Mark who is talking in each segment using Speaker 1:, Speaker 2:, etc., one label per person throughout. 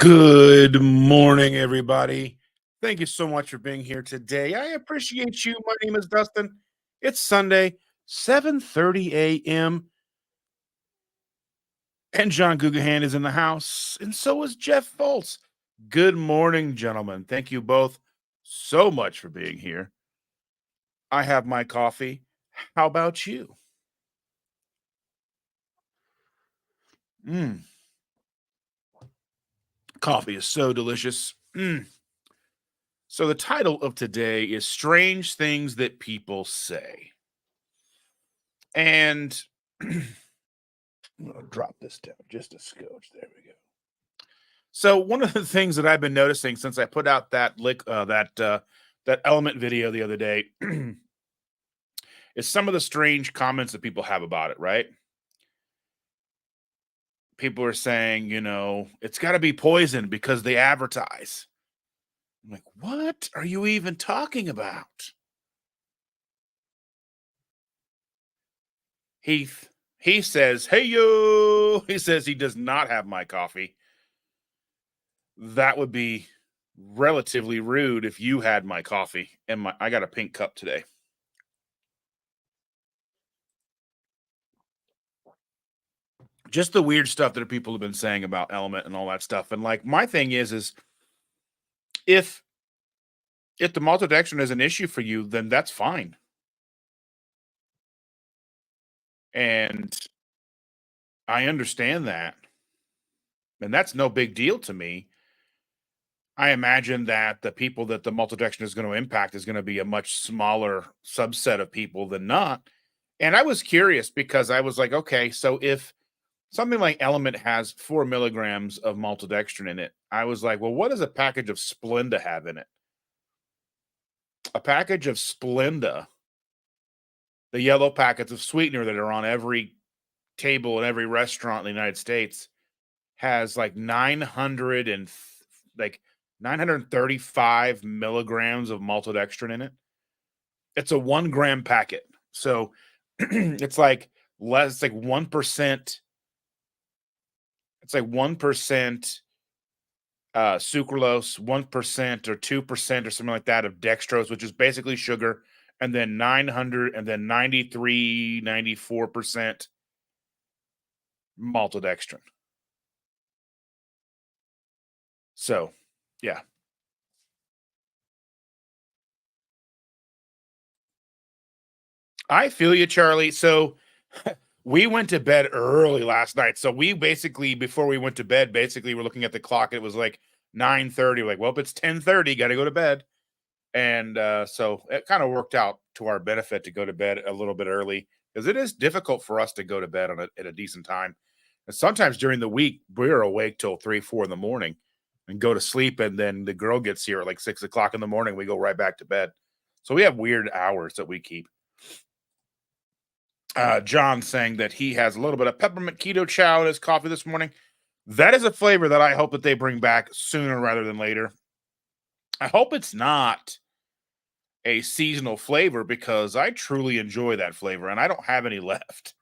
Speaker 1: Good morning, everybody. Thank you so much for being here today. I appreciate you. My name is Dustin. It's Sunday, 7:30 a.m., and John Gugahan is in the house, and so is Jeff Foltz. Good morning, gentlemen. Thank you both so much for being here. I have my coffee. How about you? Mm, coffee is so delicious. So the title of today is Strange Things That People Say. And I'm gonna drop this down just a scotch. There we go. So one of the things that I've been noticing since I put out that element video the other day is some of the strange comments that people have about it. Right? People are saying, it's got to be poison because they advertise. I'm like, what are you even talking about? Heath. He says, "Hey yo." He says he does not have my coffee. That would be relatively rude if you had my coffee and I got a pink cup today. Just the weird stuff that people have been saying about element and all that stuff. And like my thing is if the maltodextrin is an issue for you, then that's fine. And I understand that. And that's no big deal to me. I imagine that the people that the maltodextrin is going to impact is going to be a much smaller subset of people than not. And I was curious because I was like, okay, so if something like Element has 4 milligrams of maltodextrin in it, I was like, well, what does a package of Splenda have in it? A package of Splenda, the yellow packets of sweetener that are on every table in every restaurant in the United States, has like 935 milligrams of maltodextrin in it. It's a 1 gram packet. So it's like less, it's like 1%. It's like 1% sucralose, 1% or 2% or something like that of dextrose, which is basically sugar, and then 900 and then 93, 94% maltodextrin. So, yeah. I feel you, Charlie. So we went to bed early last night. So we basically, before we went to bed, basically we're looking at the clock. It was like 9:30. Like, well, it's 10:30, got to go to bed. And so it kind of worked out to our benefit to go to bed a little bit early because it is difficult for us to go to bed at a decent time. And sometimes during the week, we're awake till 3, 4 in the morning and go to sleep. And then the girl gets here at like 6 o'clock in the morning. We go right back to bed. So we have weird hours that we keep. John saying that he has a little bit of peppermint keto chow in his coffee this morning. That is a flavor that I hope that they bring back sooner rather than later. I hope it's not a seasonal flavor because I truly enjoy that flavor and I don't have any left.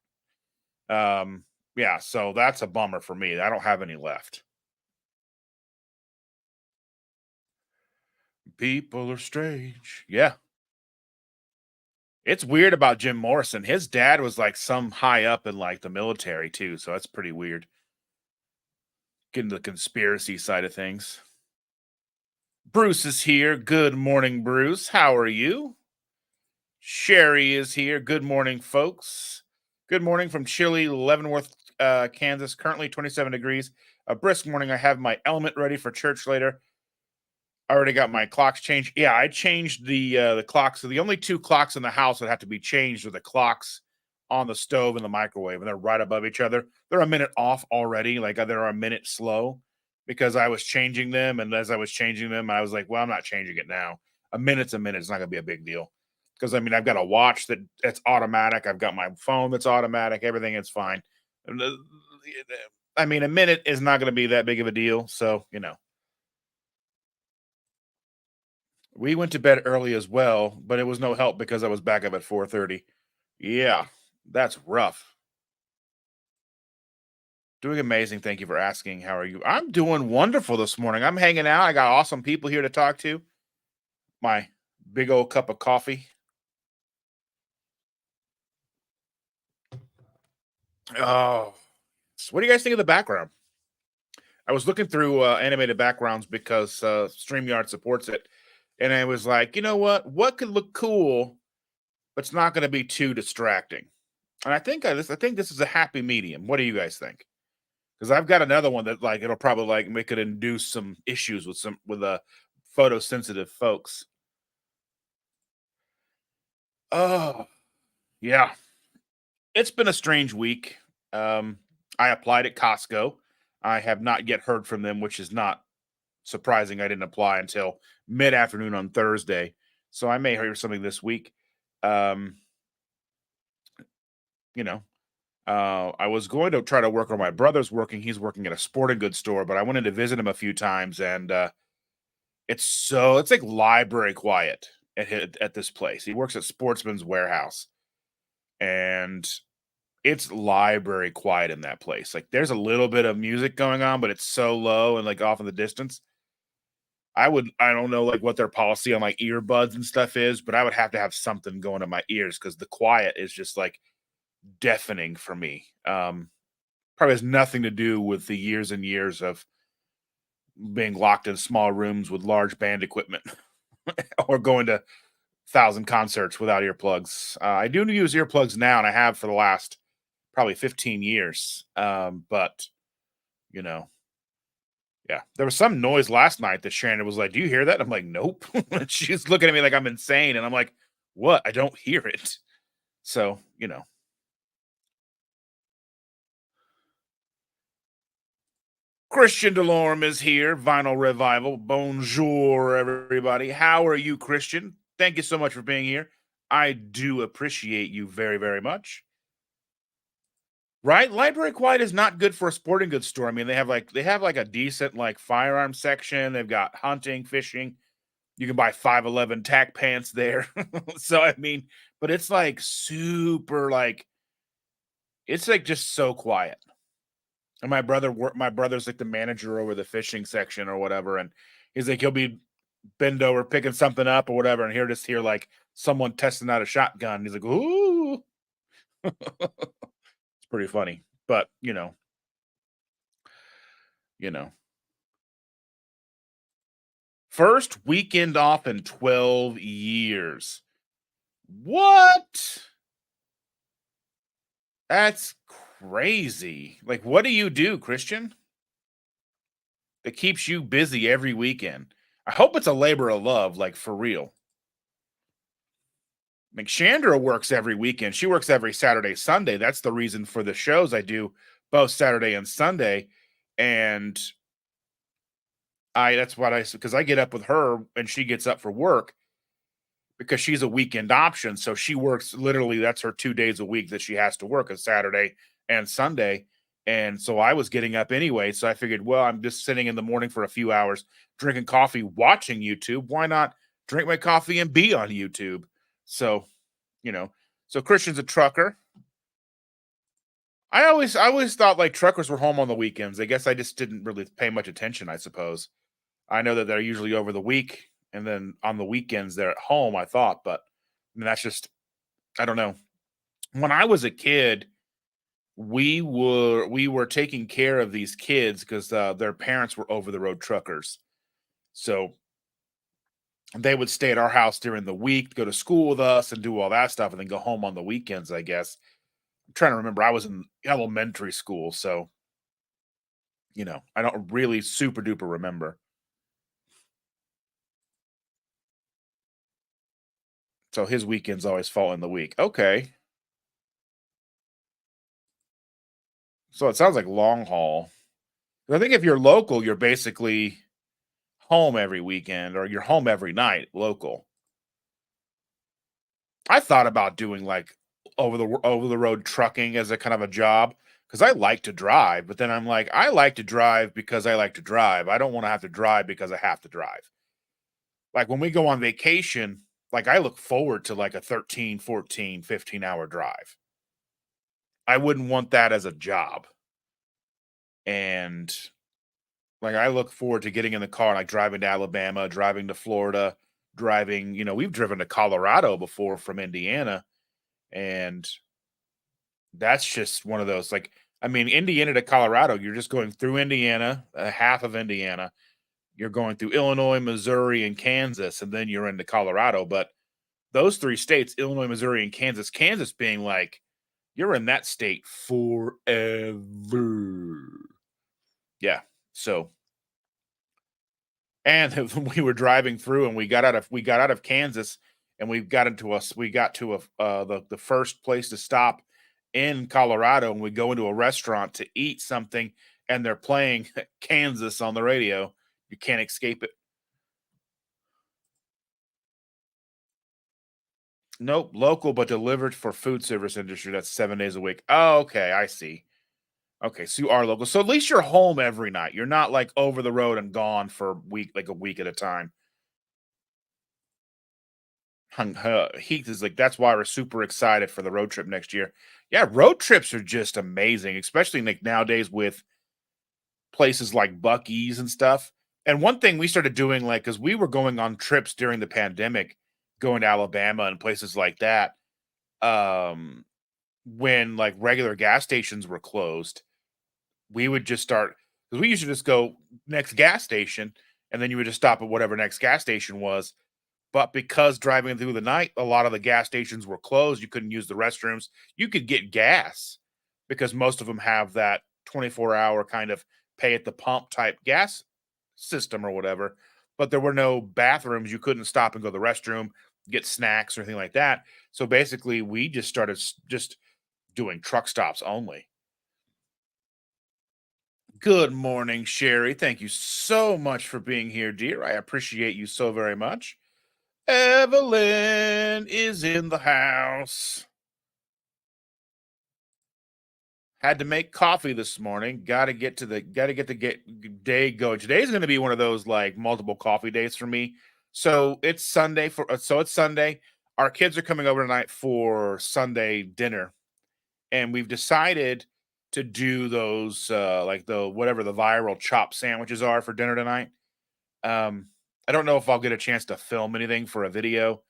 Speaker 1: Yeah, so that's a bummer for me. I don't have any left. People are strange. Yeah. It's weird about Jim Morrison. His dad was like some high up in like the military too, so that's pretty weird. Getting the conspiracy side of things. Bruce is here. Good morning, Bruce. How are you? Sherry is here. Good morning, folks. Good morning from chilly Leavenworth, Kansas. Currently 27 degrees. A brisk morning. I have my element ready for church later. I already got my clocks changed. Yeah, I changed the clocks. So the only two clocks in the house that have to be changed are the clocks on the stove and the microwave, and they're right above each other. They're a minute off already. Like they're a minute slow because I was changing them, and as I was changing them, I was like, "Well, I'm not changing it now. A minute's a minute. It's not gonna be a big deal." Because I mean, I've got a watch that's automatic. I've got my phone that's automatic. Everything is fine. I mean, a minute is not going to be that big of a deal. So we went to bed early as well, but it was no help because I was back up at 4:30. Yeah, that's rough. Doing amazing. Thank you for asking. How are you? I'm doing wonderful this morning. I'm hanging out. I got awesome people here to talk to. My big old cup of coffee. Oh, what do you guys think of the background? I was looking through animated backgrounds because StreamYard supports it. And I was like, you know what? What could look cool, but it's not going to be too distracting? And I think this is a happy medium. What do you guys think? Because I've got another one that like it'll probably like make it induce some issues with photosensitive folks. Oh, yeah. It's been a strange week. Um, I applied at Costco. I have not yet heard from them, which is not surprising. I didn't apply until mid afternoon on Thursday. So I may hear something this week. Um, you know, I was going to try to work on my brother's working. He's working at a sporting goods store, but I wanted to visit him a few times, and it's like library quiet at this place. He works at Sportsman's Warehouse, and it's library quiet in that place. Like there's a little bit of music going on, but it's so low and like off in the distance. I don't know like what their policy on like earbuds and stuff is, but I would have to have something going in my ears because the quiet is just like deafening for me. Probably has nothing to do with the years and years of being locked in small rooms with large band equipment or going to thousand concerts without earplugs. I do use earplugs now, and I have for the last probably 15 years. But you know, yeah, there was some noise last night that Shannon was like, "Do you hear that?" I'm like, "Nope." She's looking at me like I'm insane, and I'm like, "What? I don't hear it." So Christian Delorme is here. Vinyl Revival. Bonjour, everybody. How are you, Christian? Thank you so much for being here. I do appreciate you very, very much. Right? Library Quiet is not good for a sporting goods store. I mean, they have like a decent like firearm section. They've got hunting, fishing. You can buy 511 tack pants there. So I mean, but it's like super like it's like just so quiet. And my brother's like the manager over the fishing section or whatever, and he's like he'll be bend over picking something up or whatever, and hear like someone testing out a shotgun. He's like, "Ooh," it's pretty funny. But you know, first weekend off in 12 years. What? That's crazy. Like, what do you do, Christian? That keeps you busy every weekend. I hope it's a labor of love, like for real. Like Chandra works every weekend. She works every Saturday, Sunday. That's the reason for the shows I do both Saturday and Sunday. And I that's what I because I get up with her and she gets up for work because she's a weekend option. So she works literally that's her 2 days a week that she has to work a Saturday and Sunday. And so I was getting up anyway. So I figured, well, I'm just sitting in the morning for a few hours, drinking coffee, watching YouTube. Why not drink my coffee and be on YouTube? So, you know, so Christian's a trucker. I always thought like truckers were home on the weekends. I guess I just didn't really pay much attention, I suppose. I know that they're usually over the week and then on the weekends they're at home, I thought, but I mean that's just I don't know. When I was a kid, we were taking care of these kids because their parents were over the road truckers. So they would stay at our house during the week, go to school with us and do all that stuff and then go home on the weekends, I guess. I'm trying to remember. I was in elementary school, so I don't really super duper remember. So his weekends always fall in the week. Okay. So it sounds like long haul. I think if you're local, you're basically home every weekend or you're home every night local. I thought about doing like over the road trucking as a kind of a job because I like to drive, but then I'm like, I like to drive because I like to drive. I don't want to have to drive because I have to drive. Like when we go on vacation, like I look forward to like a 13, 14, 15 hour drive. I wouldn't want that as a job. And like I look forward to getting in the car, like driving to Alabama, driving to Florida, driving, we've driven to Colorado before from Indiana. And that's just one of those like I mean, Indiana to Colorado, you're just going through Indiana, half of Indiana. You're going through Illinois, Missouri, and Kansas, and then you're into Colorado. But those three states, Illinois, Missouri, and Kansas being like, you're in that state forever. Yeah. So, and we were driving through, and we got out of Kansas, and we got to the first place to stop in Colorado, and we go into a restaurant to eat something, and they're playing Kansas on the radio. You can't escape it. Nope, local but delivered for food service industry. That's 7 days a week. Oh, okay, I see. Okay, so you are local. So at least you're home every night. You're not like over the road and gone for a week at a time. Heath is like, that's why we're super excited for the road trip next year. Yeah, road trips are just amazing, especially like nowadays with places like Bucky's and stuff. And one thing we started doing, like, because we were going on trips during the pandemic, going to Alabama and places like that. Um, when like regular gas stations were closed, we would just start because we used to just go next gas station, and then you would just stop at whatever next gas station was. But because driving through the night, a lot of the gas stations were closed. You couldn't use the restrooms. You could get gas because most of them have that 24-hour kind of pay at the pump type gas system or whatever. But there were no bathrooms. You couldn't stop and go to the restroom, get snacks or anything like that. So basically, we just started just doing truck stops only. Good morning, Sherry. Thank you so much for being here, dear. I appreciate you so very much. Evelyn is in the house. Had to make coffee this morning. Got to get the day going. Today's going to be one of those like multiple coffee days for me. So it's Sunday. Our kids are coming over tonight for Sunday dinner, and we've decided to do those like the whatever the viral chop sandwiches are for dinner tonight. Um, I don't know if I'll get a chance to film anything for a video.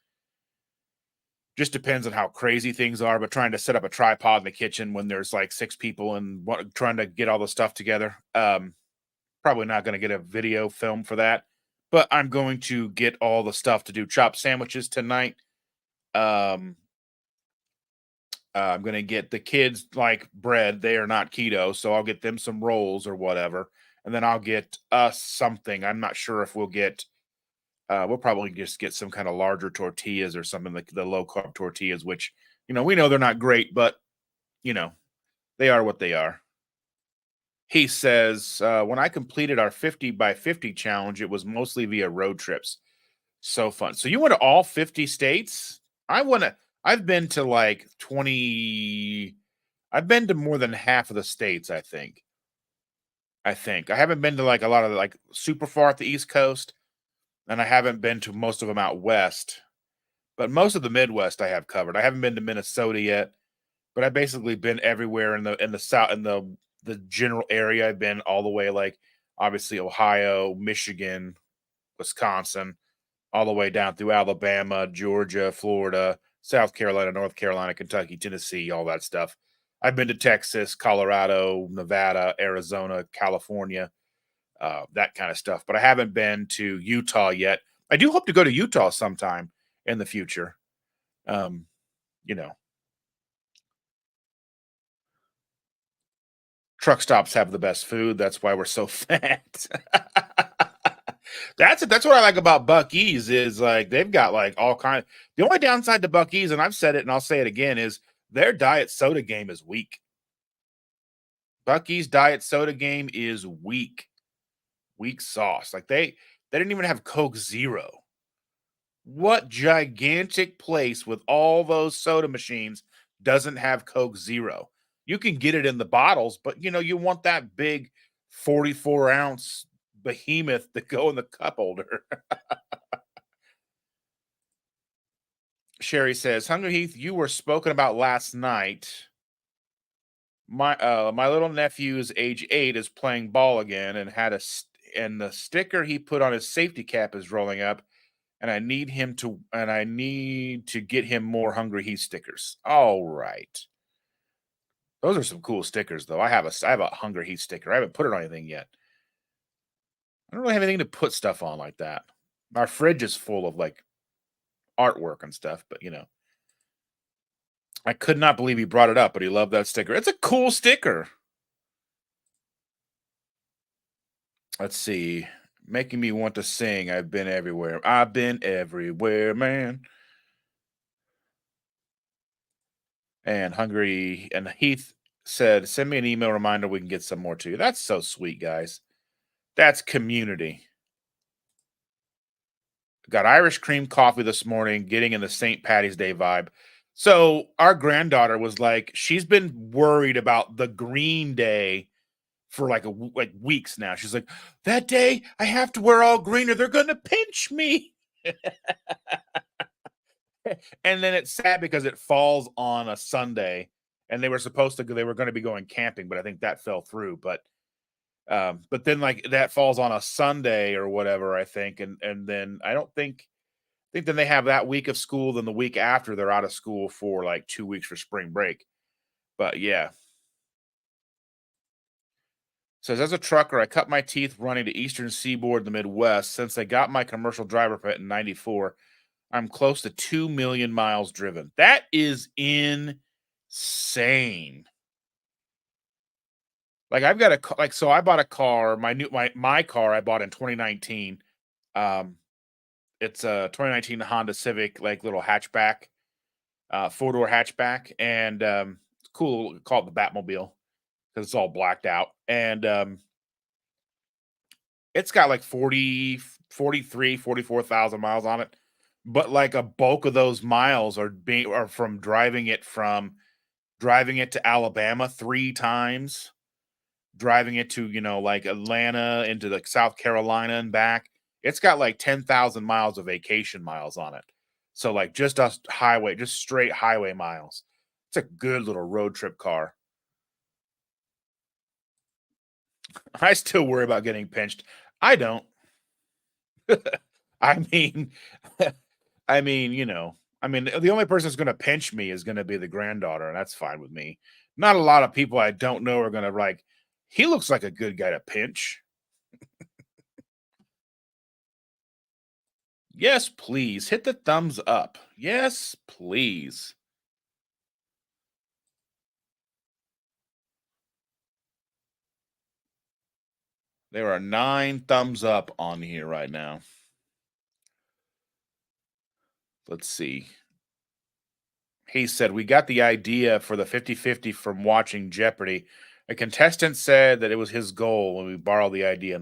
Speaker 1: Just depends on how crazy things are, but trying to set up a tripod in the kitchen when there's like six people and trying to get all the stuff together. Probably not going to get a video film for that, but I'm going to get all the stuff to do chop sandwiches tonight. Um, I'm going to get the kids like bread. They are not keto, so I'll get them some rolls or whatever, and then I'll get us something. I'm not sure if we'll get. We'll probably just get some kind of larger tortillas or something like the low carb tortillas, which we know they're not great, but you know they are what they are. He says, when I completed our 50 by 50 challenge, it was mostly via road trips. So fun. So you went to all 50 states? I want to, I've been to like 20, I've been to more than half of the states, I think. I haven't been to like a lot of like super far at the East Coast, and I haven't been to most of them out west, but most of the Midwest I have covered. I haven't been to Minnesota yet, but I've basically been everywhere in the south in the general area. I've been all the way like obviously Ohio, Michigan, Wisconsin, all the way down through Alabama, Georgia, Florida, South Carolina, North Carolina, Kentucky, Tennessee, all that stuff. I've been to Texas, Colorado, Nevada, Arizona, California, that kind of stuff. But I haven't been to Utah yet. I do hope to go to Utah sometime in the future. Um, you know, Truck stops have the best food. That's why we're so fat. That's what I like about Buc-ee's is like they've got like all kind. The only downside to Buc-ee's, and I've said it and I'll say it again, is their diet soda game is weak. Buc-ee's diet soda game is weak. Weak sauce. Like they didn't even have Coke Zero. What gigantic place with all those soda machines doesn't have Coke Zero? You can get it in the bottles, but you want that big 44-ounce behemoth to go in the cup holder. Sherry says, Hunger Heath, you were spoken about last night. My little nephew is age 8 is playing ball again and and the sticker he put on his safety cap is rolling up and I need to get him more Hungry Heat stickers. All right. Those are some cool stickers though. I have a Hungry Heat sticker. I haven't put it on anything yet. I don't really have anything to put stuff on like that. Our fridge is full of like artwork and stuff, but I could not believe he brought it up, but he loved that sticker. It's a cool sticker. Let's see. Making me want to sing. I've been everywhere. I've been everywhere, man. And Hungry and Heath said, send me an email reminder. We can get some more to you. That's so sweet, guys. That's community. Got Irish cream coffee this morning, getting in the St. Patty's Day vibe. So our granddaughter was like, she's been worried about the Green Day for like weeks now. She's like, that day I have to wear all green or they're gonna pinch me. And then it's sad because it falls on a Sunday, and they were going to be going camping, but I think that fell through. But then like that falls on a Sunday or whatever, I think, and then I think then they have that week of school, then the week after they're out of school for like 2 weeks for spring break. But yeah. Says as a trucker, I cut my teeth running to Eastern Seaboard, the Midwest. Since I got my commercial driver permit in '94, I'm close to 2 million miles driven. That is insane. Like I've got so I bought a car, my car I bought in 2019. Um, it's a 2019 Honda Civic, like little hatchback, 4-door hatchback, and it's cool. Call it the Batmobile because it's all blacked out, and it's got like 44,000 miles on it. But like a bulk of those miles are from driving it to Alabama 3 times, driving it to, like Atlanta into like South Carolina and back. It's got like 10,000 miles of vacation miles on it. So like just straight highway miles. It's a good little road trip car. I still worry about getting pinched. I don't. I mean, the only person that's going to pinch me is going to be the granddaughter, and that's fine with me. Not a lot of people I don't know are going to like, he looks like a good guy to pinch. Yes, please. Hit the thumbs up. Yes, please. There are 9 thumbs up on here right now. Let's see. He said, we got the idea for the 50-50 from watching Jeopardy. A contestant said that it was his goal when we borrowed the idea.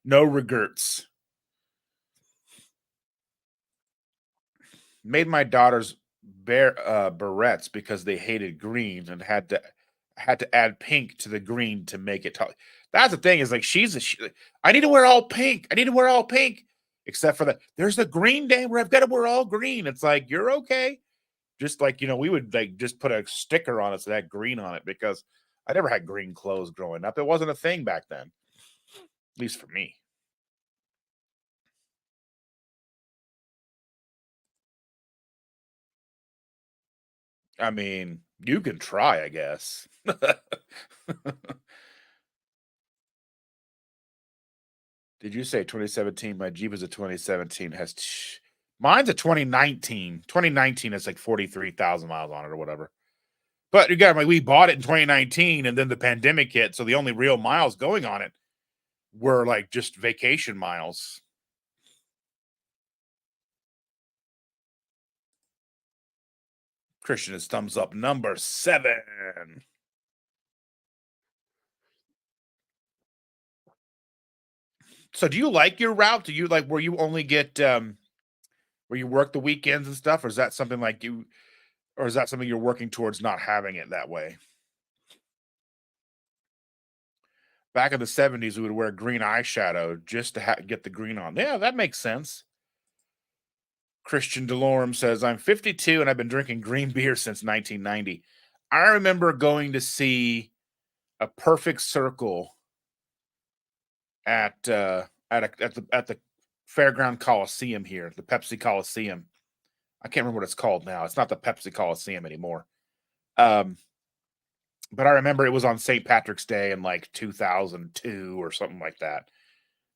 Speaker 1: No regrets. Made my daughters barrettes because they hated green and had to add pink to the green to make it tall. That's the thing is like I need to wear all pink. I need to wear all pink. Except for there's the green day where I've got to wear all green. It's like you're okay. Just like we would like just put a sticker on it that had green on it because I never had green clothes growing up. It wasn't a thing back then, at least for me. I mean, you can try, I guess. Did you say 2017? My Jeep is a 2017. Mine's a 2019. 2019 is like 43,000 miles on it or whatever. But you got like we bought it in 2019 and then the pandemic hit, so the only real miles going on it were like just vacation miles. Christian is thumbs up number 7. So do you like your route? Do you like where you only get where you work the weekends and stuff, or is that something like you or is that something you're working towards not having it that way? Back in the '70s, we would wear green eyeshadow just to get the green on. Yeah, that makes sense. Christian Delorme says, I'm 52 and I've been drinking green beer since 1990. I remember going to see a perfect circle at the Fairground Coliseum here, the Pepsi Coliseum. I can't remember what it's called now. It's not the Pepsi Coliseum anymore. Um, but I remember it was on St. Patrick's Day in like 2002 or something like that.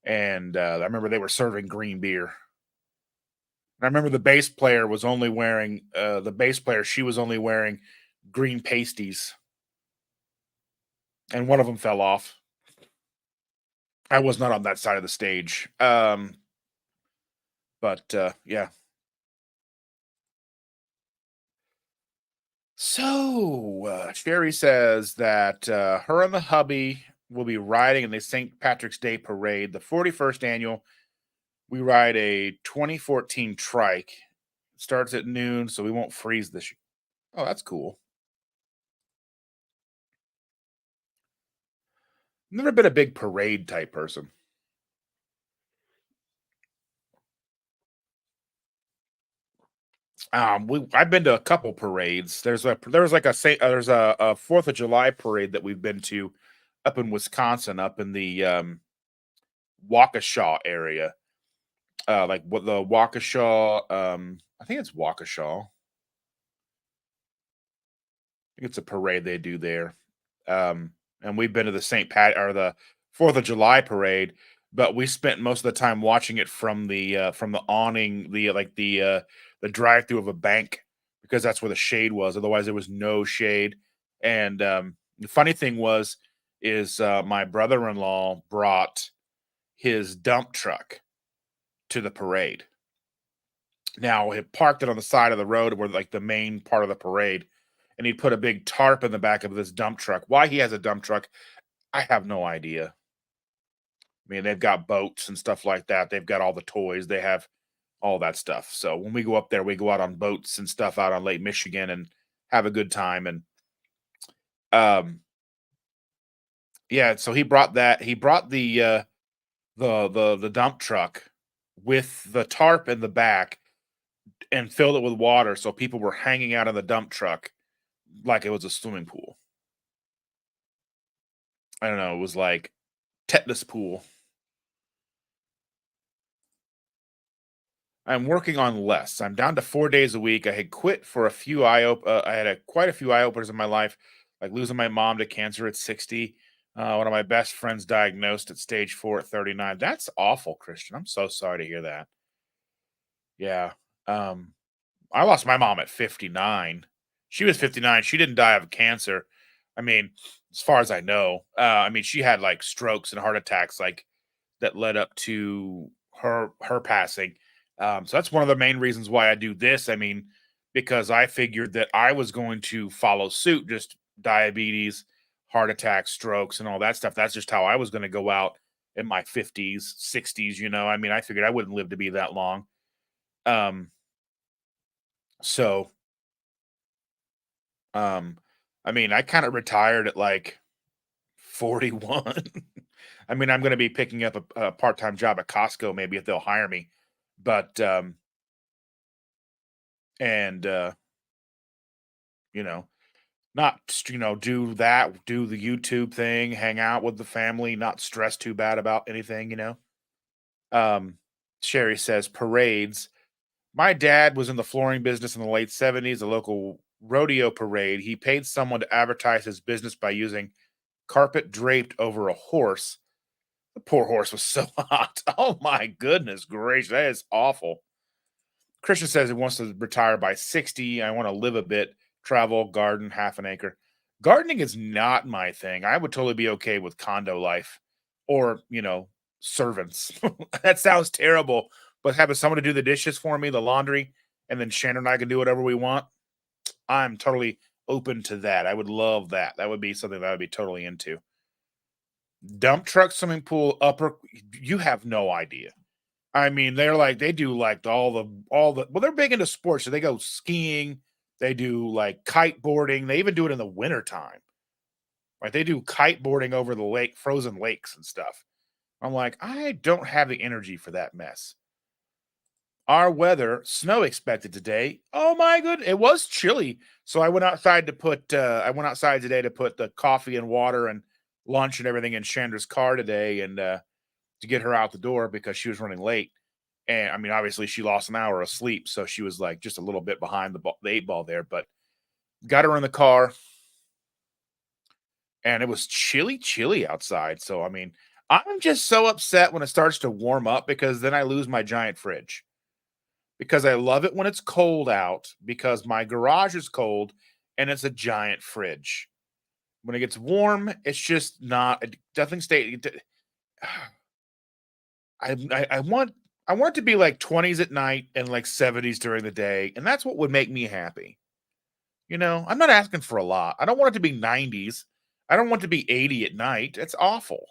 Speaker 1: And I remember they were serving green beer. I remember the bass player was only wearing the bass player. She was only wearing green pasties, and one of them fell off. I was not on that side of the stage, but yeah. So Sherry says that her and the hubby will be riding in the St. Patrick's Day parade, the 41st annual. We ride a 2014 trike. Starts at noon, so we won't freeze this year. Oh, that's cool. Never been a big parade type person. I've been to a couple parades. There's like there's a 4th of July parade that we've been to up in Wisconsin, up in the Waukesha area. Like what the Waukesha, I think it's Waukesha. I think it's a parade they do there. And we've been to the St. Pat or the 4th of July parade, but we spent most of the time watching it from the awning, the drive through of a bank because that's where the shade was. Otherwise, there was no shade. And the funny thing is my brother-in-law brought his dump truck to the parade. Now he parked it on the side of the road where like the main part of the parade, and he put a big tarp in the back of this dump truck. Why he has a dump truck, I have no idea. I mean, they've got boats and stuff like that. They've got all the toys. They have all that stuff. So when we go up there, we go out on boats and stuff out on Lake Michigan and have a good time. And um, yeah, so he brought that. He brought the dump truck with the tarp in the back and filled it with water, so people were hanging out in the dump truck like it was a swimming pool. I don't know. It was like tetanus pool. I'm working on less. I'm down to 4 days a week. I had quit for a few I had quite a few eye openers in my life, like losing my mom to cancer at 60. One of my best friends diagnosed at stage 4 at 39. That's awful, Christian. I'm so sorry to hear that. Yeah. Um, I lost my mom at 59. She was 59. She didn't die of cancer. I mean, as far as I know, I mean, she had like strokes and heart attacks, like that led up to her passing. So that's one of the main reasons why I do this. I mean, because I figured that I was going to follow suit, just diabetes, heart attacks, strokes, and all that stuff. That's just how I was going to go out in my 50s, 60s. I mean, I figured I wouldn't live to be that long. Um, so, um, I mean, I kind of retired at like 41. I mean, I'm going to be picking up a part-time job at Costco, maybe if they'll hire me. But and you know, not do the YouTube thing, hang out with the family, not stress too bad about anything. Um, Sherry says parades. My dad was in the flooring business in the late 70s, a local rodeo parade. He paid someone to advertise his business by using carpet draped over a horse. The poor horse was so hot. Oh my goodness gracious, that is awful. Christian says he wants to retire by 60. I want to live a bit, travel, garden, half an acre. Gardening is not my thing. I would totally be okay with condo life or, servants. That sounds terrible, but having someone to do the dishes for me, the laundry, and then Shannon and I can do whatever we want, I'm totally open to that. I would love that. That would be something that I would be totally into. Dump truck, swimming pool, upper, you have no idea. I mean, they do like well, they're big into sports. So they go skiing, they do like kite boarding, they even do it in the winter time. Like they do kite boarding over the lake, frozen lakes and stuff. I'm like, I don't have the energy for that mess. Our weather, snow expected today. Oh my good, it was chilly. So I went outside today to put the coffee and water and lunch and everything in Chandra's car today, and to get her out the door because she was running late. And I mean, obviously, she lost an hour of sleep, so she was like just a little bit behind the 8 ball there. But got her in the car, and it was chilly outside. So I mean, I'm just so upset when it starts to warm up because then I lose my giant fridge. Because I love it when it's cold out because my garage is cold and it's a giant fridge. When it gets warm, it's just not. It doesn't stay. I want it to be like 20s at night and like 70s during the day, and that's what would make me happy. I'm not asking for a lot. I don't want it to be 90s. I don't want it to be 80 at night. It's awful.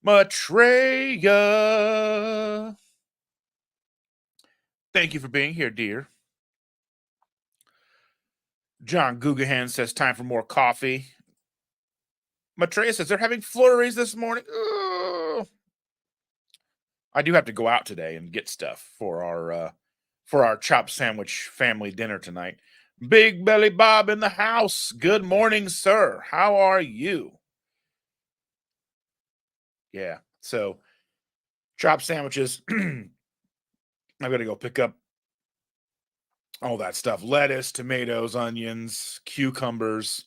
Speaker 1: Matreya, thank you for being here, dear. John Gugahan says time for more coffee. Matreya says they're having flurries this morning. Ugh. I do have to go out today and get stuff for our chop sandwich family dinner tonight. Big Belly Bob in the house. Good morning, sir. How are you? Yeah. So chop sandwiches. I'm gonna go pick up all that stuff: lettuce, tomatoes, onions, cucumbers,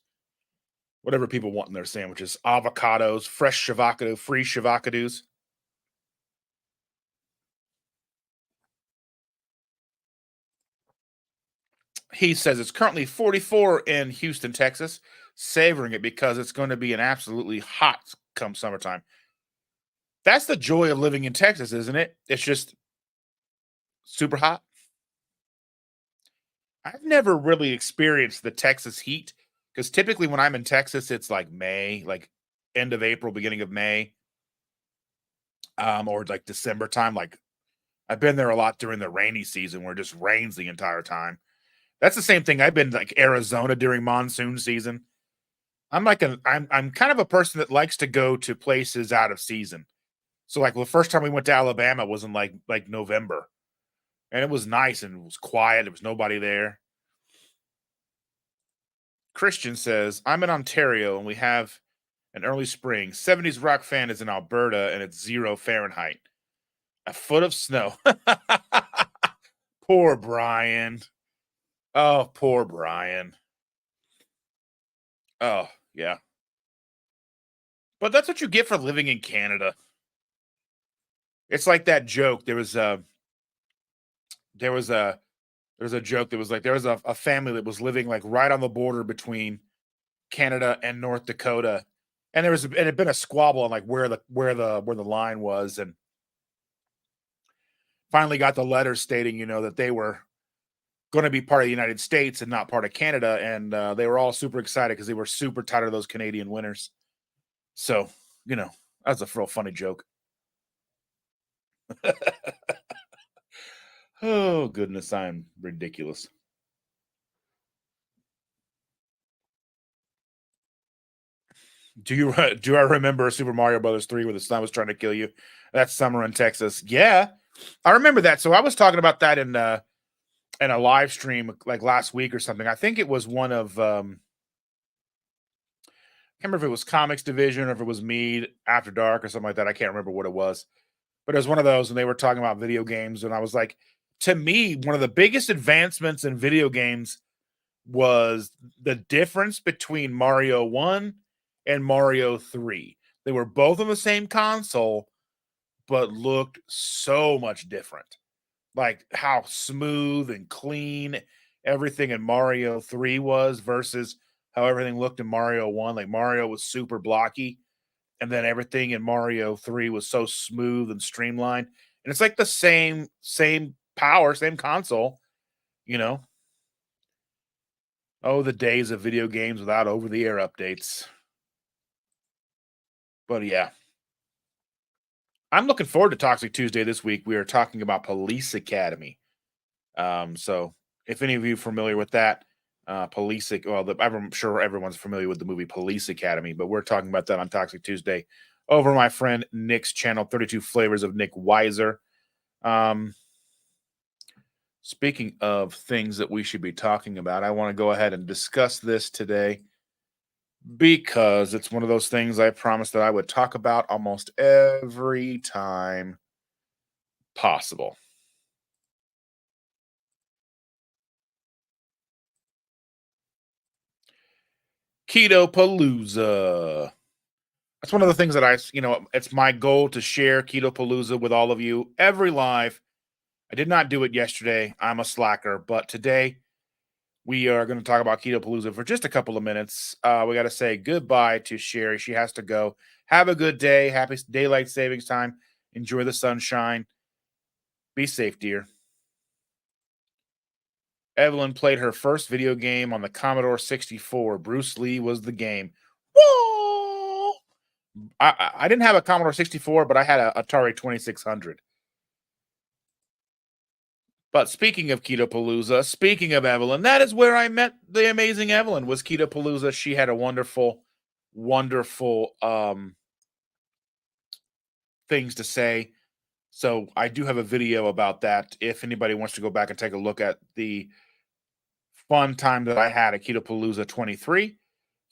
Speaker 1: whatever people want in their sandwiches. Avocados, fresh avocado, free avocados. He says it's currently 44 in Houston, Texas, savoring it because it's going to be an absolutely hot come summertime. That's the joy of living in Texas, isn't it? It's just super hot. I've never really experienced the Texas heat because typically when I'm in Texas, it's like May, like end of April, beginning of May, or like December time. Like I've been there a lot during the rainy season where it just rains the entire time. That's the same thing. I've been like Arizona during monsoon season. I'm kind of a person that likes to go to places out of season. So like the first time we went to Alabama was in like November, and it was nice and it was quiet. There was nobody there. Christian says, I'm in Ontario and we have an early spring. 70s rock fan is in Alberta and it's 0 Fahrenheit. A foot of snow. Poor Brian. Oh, poor Brian. Oh, yeah. But that's what you get for living in Canada. It's like that joke. There was a joke that was like there was a family that was living like right on the border between Canada and North Dakota, and it had been a squabble on like where the line was, and finally got the letter stating that they were going to be part of the United States and not part of Canada, and they were all super excited because they were super tired of those Canadian winters. So that's a real funny joke. Oh goodness, I'm ridiculous. Do I remember Super Mario Brothers 3 where the sun was trying to kill you? That's summer in Texas. Yeah, I remember that. So I was talking about that in a live stream like last week or something. I think it was one of I can't remember if it was Comics Division or if it was me After Dark or something like that. I can't remember what it was, but it was one of those, and they were talking about video games, and I was like, to me, one of the biggest advancements in video games was the difference between Mario 1 and Mario 3. They were both on the same console, but looked so much different. Like how smooth and clean everything in Mario 3 was versus how everything looked in Mario 1. Like Mario was super blocky, and then everything in Mario 3 was so smooth and streamlined. And it's like the same power, same console, you know. Oh, the days of video games without over the air updates. But yeah, I'm looking forward to Toxic Tuesday this week. We are talking about Police Academy. So if any of you are familiar with that, I'm sure everyone's familiar with the movie Police Academy, but we're talking about that on Toxic Tuesday over my friend Nick's channel, 32 Flavors of Nick Weiser. Um, Speaking of things that we should be talking about, I want to go ahead and discuss this today because it's one of those things I promised that I would talk about almost every time possible. Keto Palooza. That's one of the things that it's my goal to share Keto Palooza with all of you every live. I did not do it yesterday. I'm a slacker, but today we are going to talk about Keto Palooza for just a couple of minutes. We got to say goodbye to Sherry. She has to go. Have a good day. Happy daylight savings time. Enjoy the sunshine. Be safe, dear. Evelyn played her first video game on the Commodore 64. Bruce Lee was the game. Whoa! I didn't have a Commodore 64, but I had a Atari 2600. But speaking of Keto Palooza, speaking of Evelyn, that is where I met the amazing Evelyn. Was Keto Palooza? She had a wonderful, wonderful things to say. So I do have a video about that. If anybody wants to go back and take a look at the fun time that I had at Keto Palooza 23.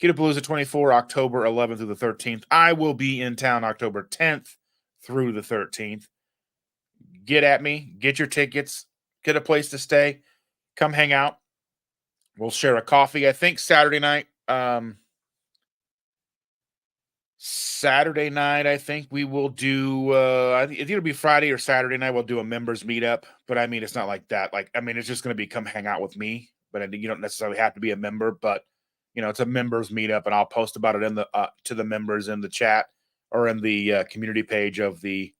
Speaker 1: Keto Palooza 24, October 11th through the 13th. I will be in town October 10th through the 13th. Get at me, get your tickets, get a place to stay, come hang out. We'll share a coffee. I think Saturday night. Saturday night, I think we will do. I think it'll be Friday or Saturday night. We'll do a members meetup, but I mean, it's not like that. Like, I mean, it's just going to be come hang out with me. But you don't necessarily have to be a member. But it's a members meetup, and I'll post about it in the to the members in the chat or in the community page of the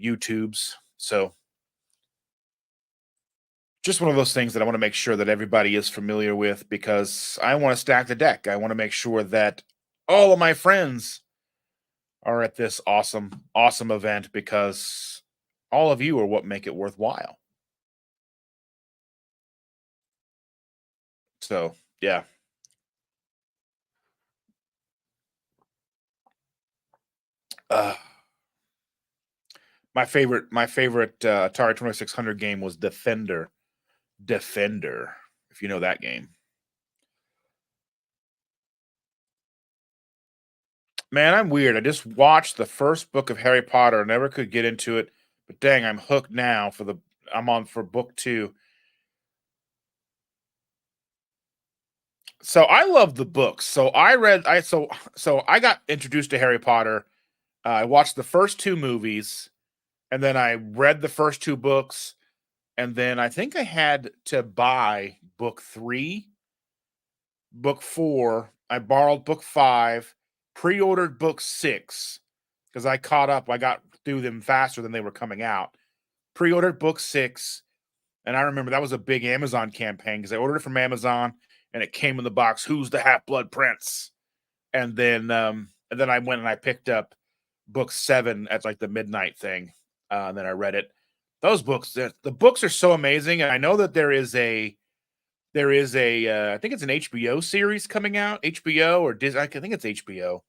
Speaker 1: YouTubes. So just one of those things that I want to make sure that everybody is familiar with because I want to stack the deck. I want to make sure that all of my friends are at this awesome, awesome event because all of you are what make it worthwhile. So, yeah. Uh, my favorite Atari 2600 game was Defender. Defender, if you know that game. Man, I'm weird. I just watched the first book of Harry Potter. Never could get into it, but dang, I'm hooked now I'm on for book 2. So I love the books. So I read I so I got introduced to Harry Potter. I watched the first 2 movies and then I read the first 2 books and then I think I had to buy book 3, book 4. I borrowed book 5, pre-ordered book 6 because I caught up. I got through them faster than they were coming out. Pre-ordered book 6, and I remember that was a big Amazon campaign because I ordered it from Amazon and it came in the box. Who's the Half Blood Prince? And then I went and I picked up book 7 at like the midnight thing. And then I read it. Those books, the books are so amazing. And I know that there is a I think it's an HBO series coming out. HBO or Disney. I think it's HBO.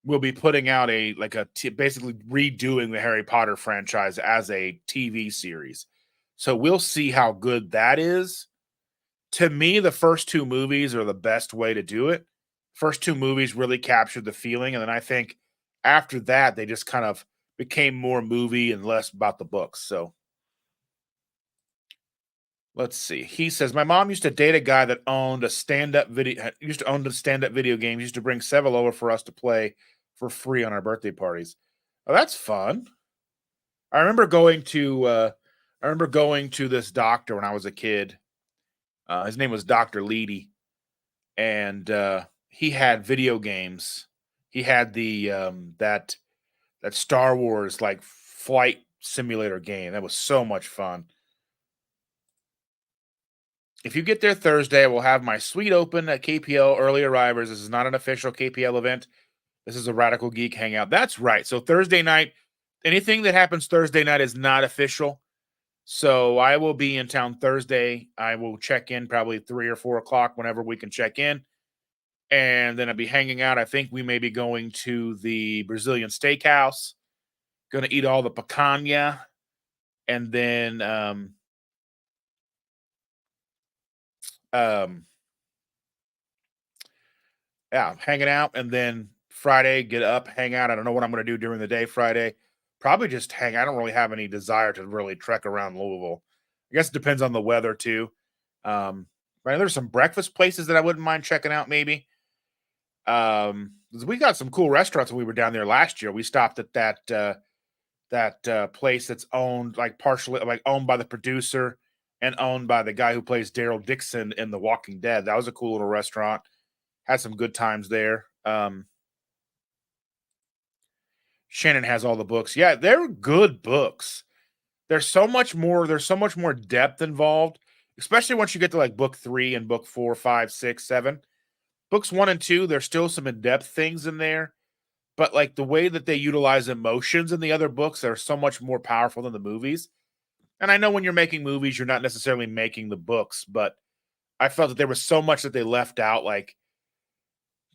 Speaker 1: Will be putting out basically redoing the Harry Potter franchise as a TV series. So we'll see how good that is. To me, the first 2 movies are the best way to do it. First 2 movies really captured the feeling, and then I think after that, they just kind of became more movie and less about the books. So let's see. He says, my mom used to date a guy that owned a stand-up video used to own the stand-up video games, used to bring several over for us to play for free on our birthday parties. Oh, that's fun. I remember going to this doctor when I was a kid. His name was Dr. Leedy, and he had video games. He had the that Star Wars like flight simulator game. That was so much fun. If you get there Thursday, I will have my suite open at KPL early arrivers. This is not an official KPL event. This is a Radical Geek hangout. That's right. So Thursday night, anything that happens Thursday night is not official. So I will be in town Thursday. I will check in probably 3 or 4 o'clock whenever we can check in. And then I'll be hanging out. I think we may be going to the Brazilian steakhouse. Going to eat all the picanha. And then um, Yeah, hanging out, and then Friday, get up, hang out. I don't know what I'm gonna do during the day Friday. Probably just hang. I don't really have any desire to really trek around Louisville. I guess it depends on the weather too. Right, there's some breakfast places that I wouldn't mind checking out maybe. 'Cause we got some cool restaurants when we were down there last year. We stopped at that place that's owned like partially like owned by the producer and owned by the guy who plays Daryl Dixon in The Walking Dead. That was a cool little restaurant. Had some good times there. Shannon has all the books. Yeah, they're good books. There's so much more depth involved, especially once you get to like book 3 and book 4, 5, 6, 7. Books 1 and 2, there's still some in-depth things in there, but like the way that they utilize emotions in the other books are so much more powerful than the movies. And I know when you're making movies, you're not necessarily making the books, but I felt that there was so much that they left out, like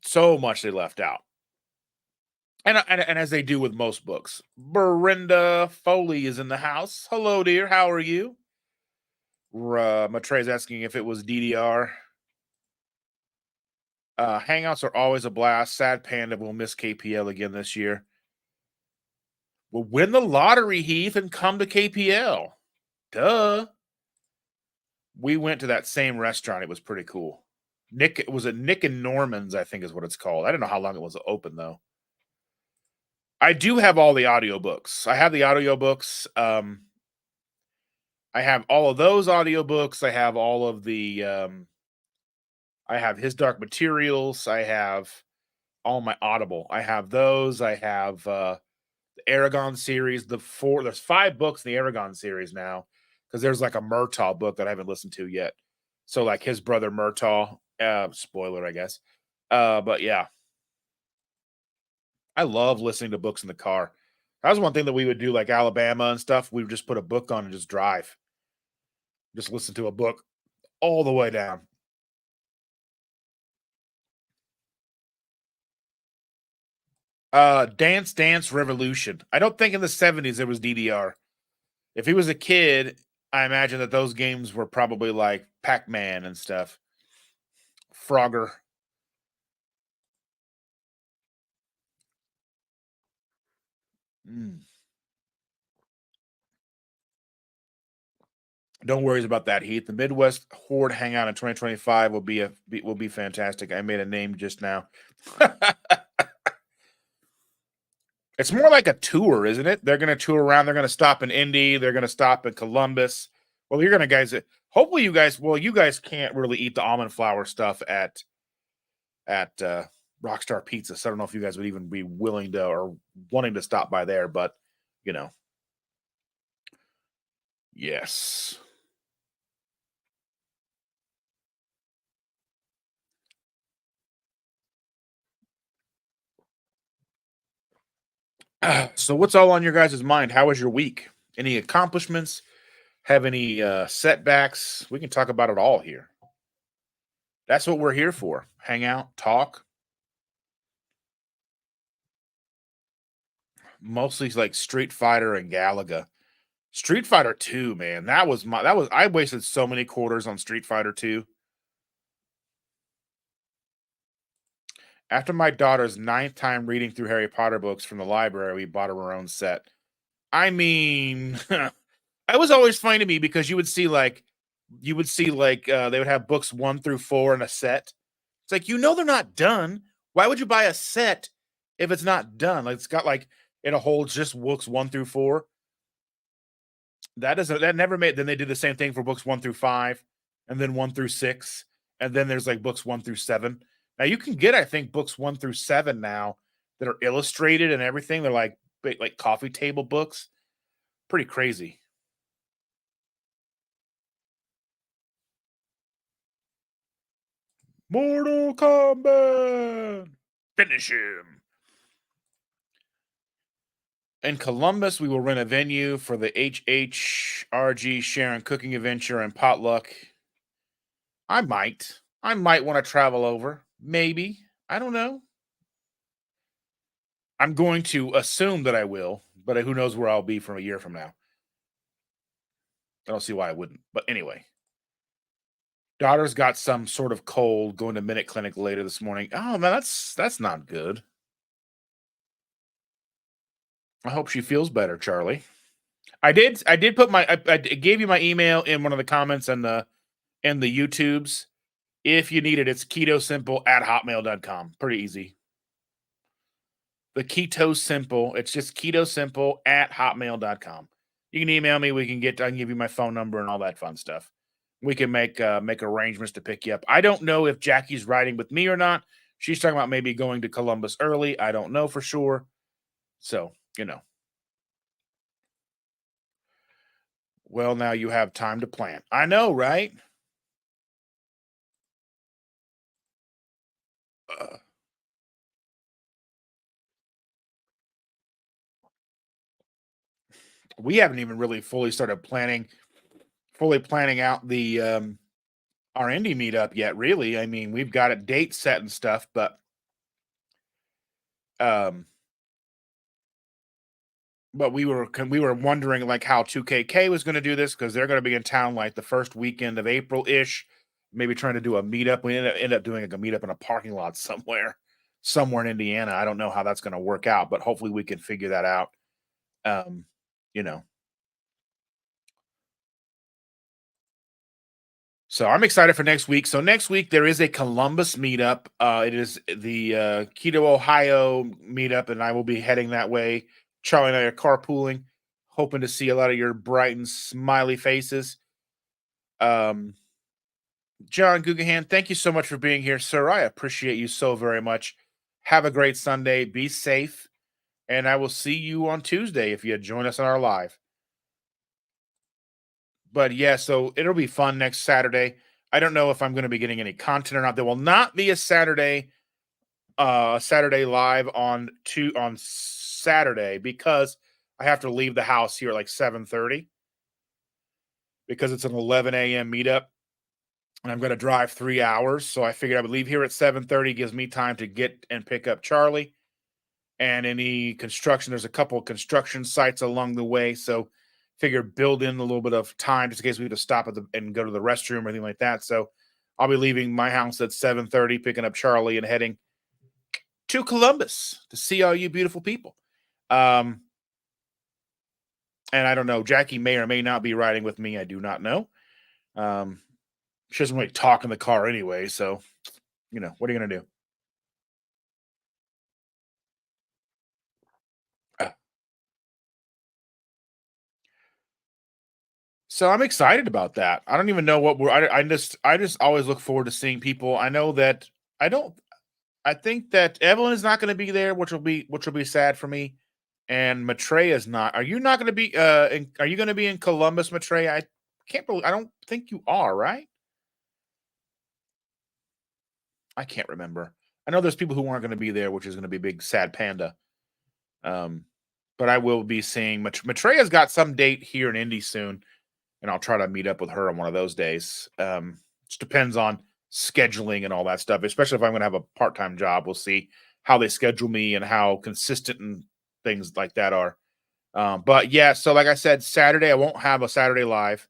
Speaker 1: so much they left out. And as they do with most books. Brenda Foley is in the house. Hello, dear. How are you? Matre's asking if it was DDR. Hangouts are always a blast. Sad Panda will miss KPL again this year. We'll win the lottery, Heath, and come to KPL. Duh. We went to that same restaurant. It was pretty cool. Nick, was it Nick and Norman's, I think is what it's called. I don't know how long it was open though. I do have all the audiobooks. I have the audiobooks. I have all of those audiobooks. I have all of the I have His Dark Materials. I have all my Audible. I have those. I have the Aragon series. There's 5 books in the Aragon series now because there's like a Murtaugh book that I haven't listened to yet. So like his brother Murtaugh, spoiler, I guess. But yeah, I love listening to books in the car. That was one thing that we would do, like Alabama and stuff. We would just put a book on and just drive, just listen to a book all the way down. Dance Dance Revolution. I don't think in the 70s there was DDR. If he was a kid, I imagine that those games were probably like Pac-Man and stuff. Frogger. Mm. Don't worry about that, Heath. The Midwest Horde Hangout in 2025 will be fantastic. I made a name just now. It's more like a tour, isn't it? They're going to tour around. They're going to stop in Indy. They're going to stop in Columbus. Well, you're going to guys. Hopefully, you guys. Well, you guys can't really eat the almond flour stuff at Rockstar Pizza. So I don't know if you guys would even be willing to or wanting to stop by there. But you know, yes. So what's all on your guys' mind? How was your week? Any accomplishments? Have any setbacks? We can talk about it all here. That's what we're here for. Hang out, talk. Mostly like Street Fighter and Galaga. Street Fighter 2, man. I wasted so many quarters on Street Fighter 2. After my daughter's 9th time reading through Harry Potter books from the library, we bought her own set. I mean, it was always funny to me because they would have books 1 through 4 in a set. It's like, they're not done. Why would you buy a set if it's not done? Like it's got like it holds just books 1 through 4. That never made. Then they did the same thing for books 1 through 5, and then 1 through 6, and then there's like books 1 through 7. Now you can get, I think, books 1 through 7 now that are illustrated and everything. They're like like coffee table books. Pretty crazy. Mortal Kombat. Finish him. In Columbus, we will rent a venue for the HHRG Sharon Cooking Adventure and Potluck. I might. I might want to travel over. Maybe. I don't know. I'm going to assume that I will, but who knows where I'll be from a year from now. I don't see why I wouldn't. But anyway. Daughter's got some sort of cold, going to Minute Clinic later this morning. Oh man, that's not good. I hope she feels better, Charlie. I did put I gave you my email in one of the comments and the YouTubes. If you need it, it's ketosimple@hotmail.com. Pretty easy. The Keto Simple. It's just ketosimple@hotmail.com. You can email me. I can give you my phone number and all that fun stuff. We can make arrangements to pick you up. I don't know if Jackie's riding with me or not. She's talking about maybe going to Columbus early. I don't know for sure. So, well, now you have time to plan. I know, right? Uh, we haven't even really fully planning out the our indie meetup yet, really. I mean, we've got a date set and stuff, um but we were wondering like how 2KK was going to do this because they're going to be in town like the first weekend of April ish, maybe trying to do a meetup. We end up doing like a meetup in a parking lot somewhere in Indiana. I don't know how that's going to work out, but hopefully we can figure that out. Um, you know, so I'm excited for next week. So next week there is a Columbus meetup. It is the Keto Ohio meetup, and I will be heading that way. Charlie and I are carpooling, hoping to see a lot of your bright and smiley faces. Um, John Gugahan, thank you so much for being here, sir. I appreciate you so very much. Have a great Sunday. Be safe, and I will see you on Tuesday if you join us on our live. But yeah, so it'll be fun next Saturday. I don't know if I'm going to be getting any content or not. There will not be a Saturday live on Saturday because I have to leave the house here at like 7:30 because it's an 11 a.m. meetup and I'm going to drive 3 hours. So I figured I would leave here at 7:30, gives me time to get and pick up Charlie and any construction. There's a couple of construction sites along the way. So figure build in a little bit of time just in case we have to stop and go to the restroom or anything like that. So I'll be leaving my house at 7:30, picking up Charlie and heading to Columbus to see all you beautiful people. Um, and I don't know, Jackie may or may not be riding with me. I do not know. Um, she doesn't really talk in the car anyway, so what are you gonna do? Uh, So I'm excited about that. I don't even know what we're. I just always look forward to seeing people. I know that I don't. I think that Evelyn is not going to be there, which will be sad for me. And Maitreya is not. Are you not going to be? Are you going to be in Columbus, Maitreya? I can't believe. I don't think you are. Right? I can't remember. I know there's people who aren't going to be there, which is going to be big sad panda. Um, but I will be seeing Maitreya's got some date here in Indy soon, and I'll try to meet up with her on one of those days. Just depends on scheduling and all that stuff. Especially if I'm going to have a part-time job, we'll see how they schedule me and how consistent and things like that are. But yeah, so like I said, Saturday I won't have a Saturday live,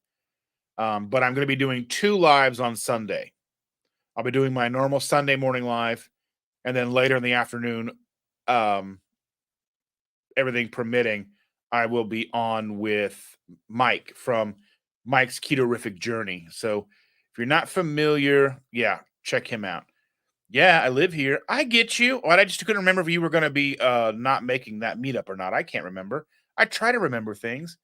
Speaker 1: but I'm going to be doing two lives on Sunday. I'll be doing my normal Sunday morning live, and then later in the afternoon, um, everything permitting, I will be on with Mike from Mike's Ketorific Journey. So if you're not familiar, yeah, check him out. Yeah, I live here. I get you. But I just couldn't remember if you were going to be not making that meetup or not. I can't remember. I try to remember things.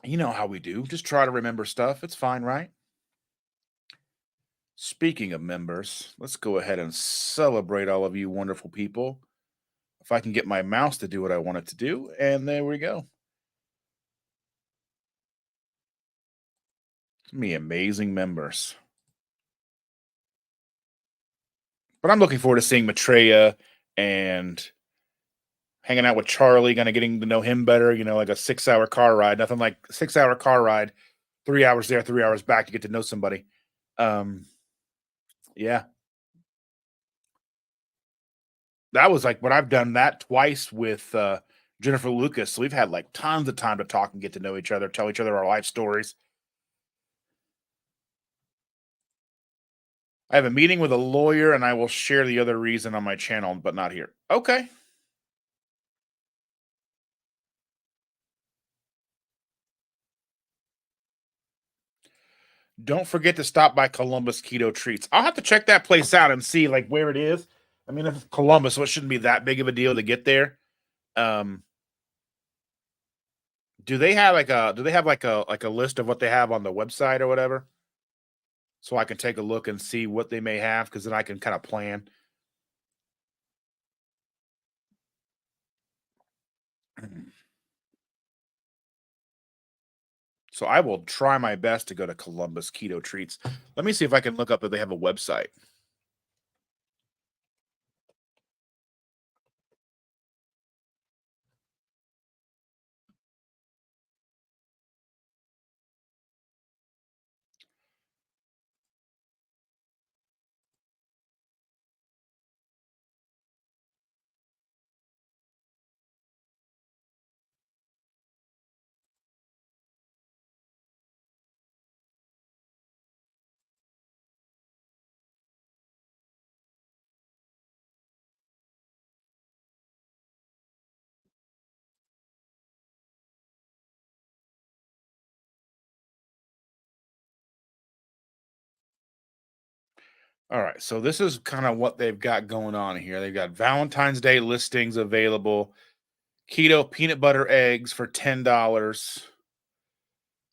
Speaker 1: You know how we do. Just try to remember stuff. It's fine, right? Speaking of members, let's go ahead and celebrate all of you wonderful people. If I can get my mouse to do what I want it to do, and there we go. Me amazing members. But I'm looking forward to seeing Maitreya and hanging out with Charlie, kind of getting to know him better. Like a 6 hour car ride. Nothing like 6 hour car ride, 3 hours there, 3 hours back. You get to know somebody. Um, yeah, that was like when I've done that twice with Jennifer Lucas. So we've had like tons of time to talk and get to know each other, tell each other our life stories. I have a meeting with a lawyer and I will share the other reason on my channel, but not here. Okay. Don't forget to stop by Columbus Keto Treats. I'll have to check that place out and see like where it is. I mean, if it's Columbus, so it shouldn't be that big of a deal to get there. Um, do they have like a list of what they have on the website or whatever? So I can take a look and see what they may have, because then I can kind of plan. So I will try my best to go to Columbus Keto Treats. Let me see if I can look up if they have a website. All right, so this is kind of what they've got going on here. They've got Valentine's Day listings available. Keto peanut butter eggs for $10.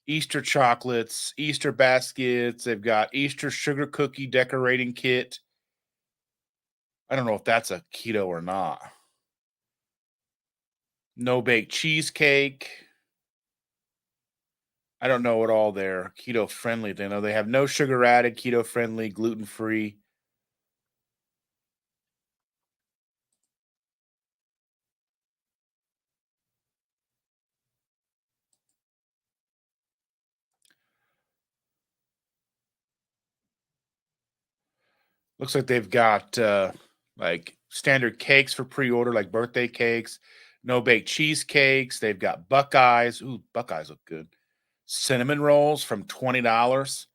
Speaker 1: Easter chocolates, Easter baskets. They've got Easter sugar cookie decorating kit. I don't know if that's a keto or not. No bake cheesecake. I don't know what all their keto friendly. They know they have no sugar added, keto friendly, gluten free. Looks like they've got like standard cakes for pre-order, like birthday cakes, no bake cheesecakes. They've got Buckeyes. Ooh, Buckeyes look good. Cinnamon rolls from $20.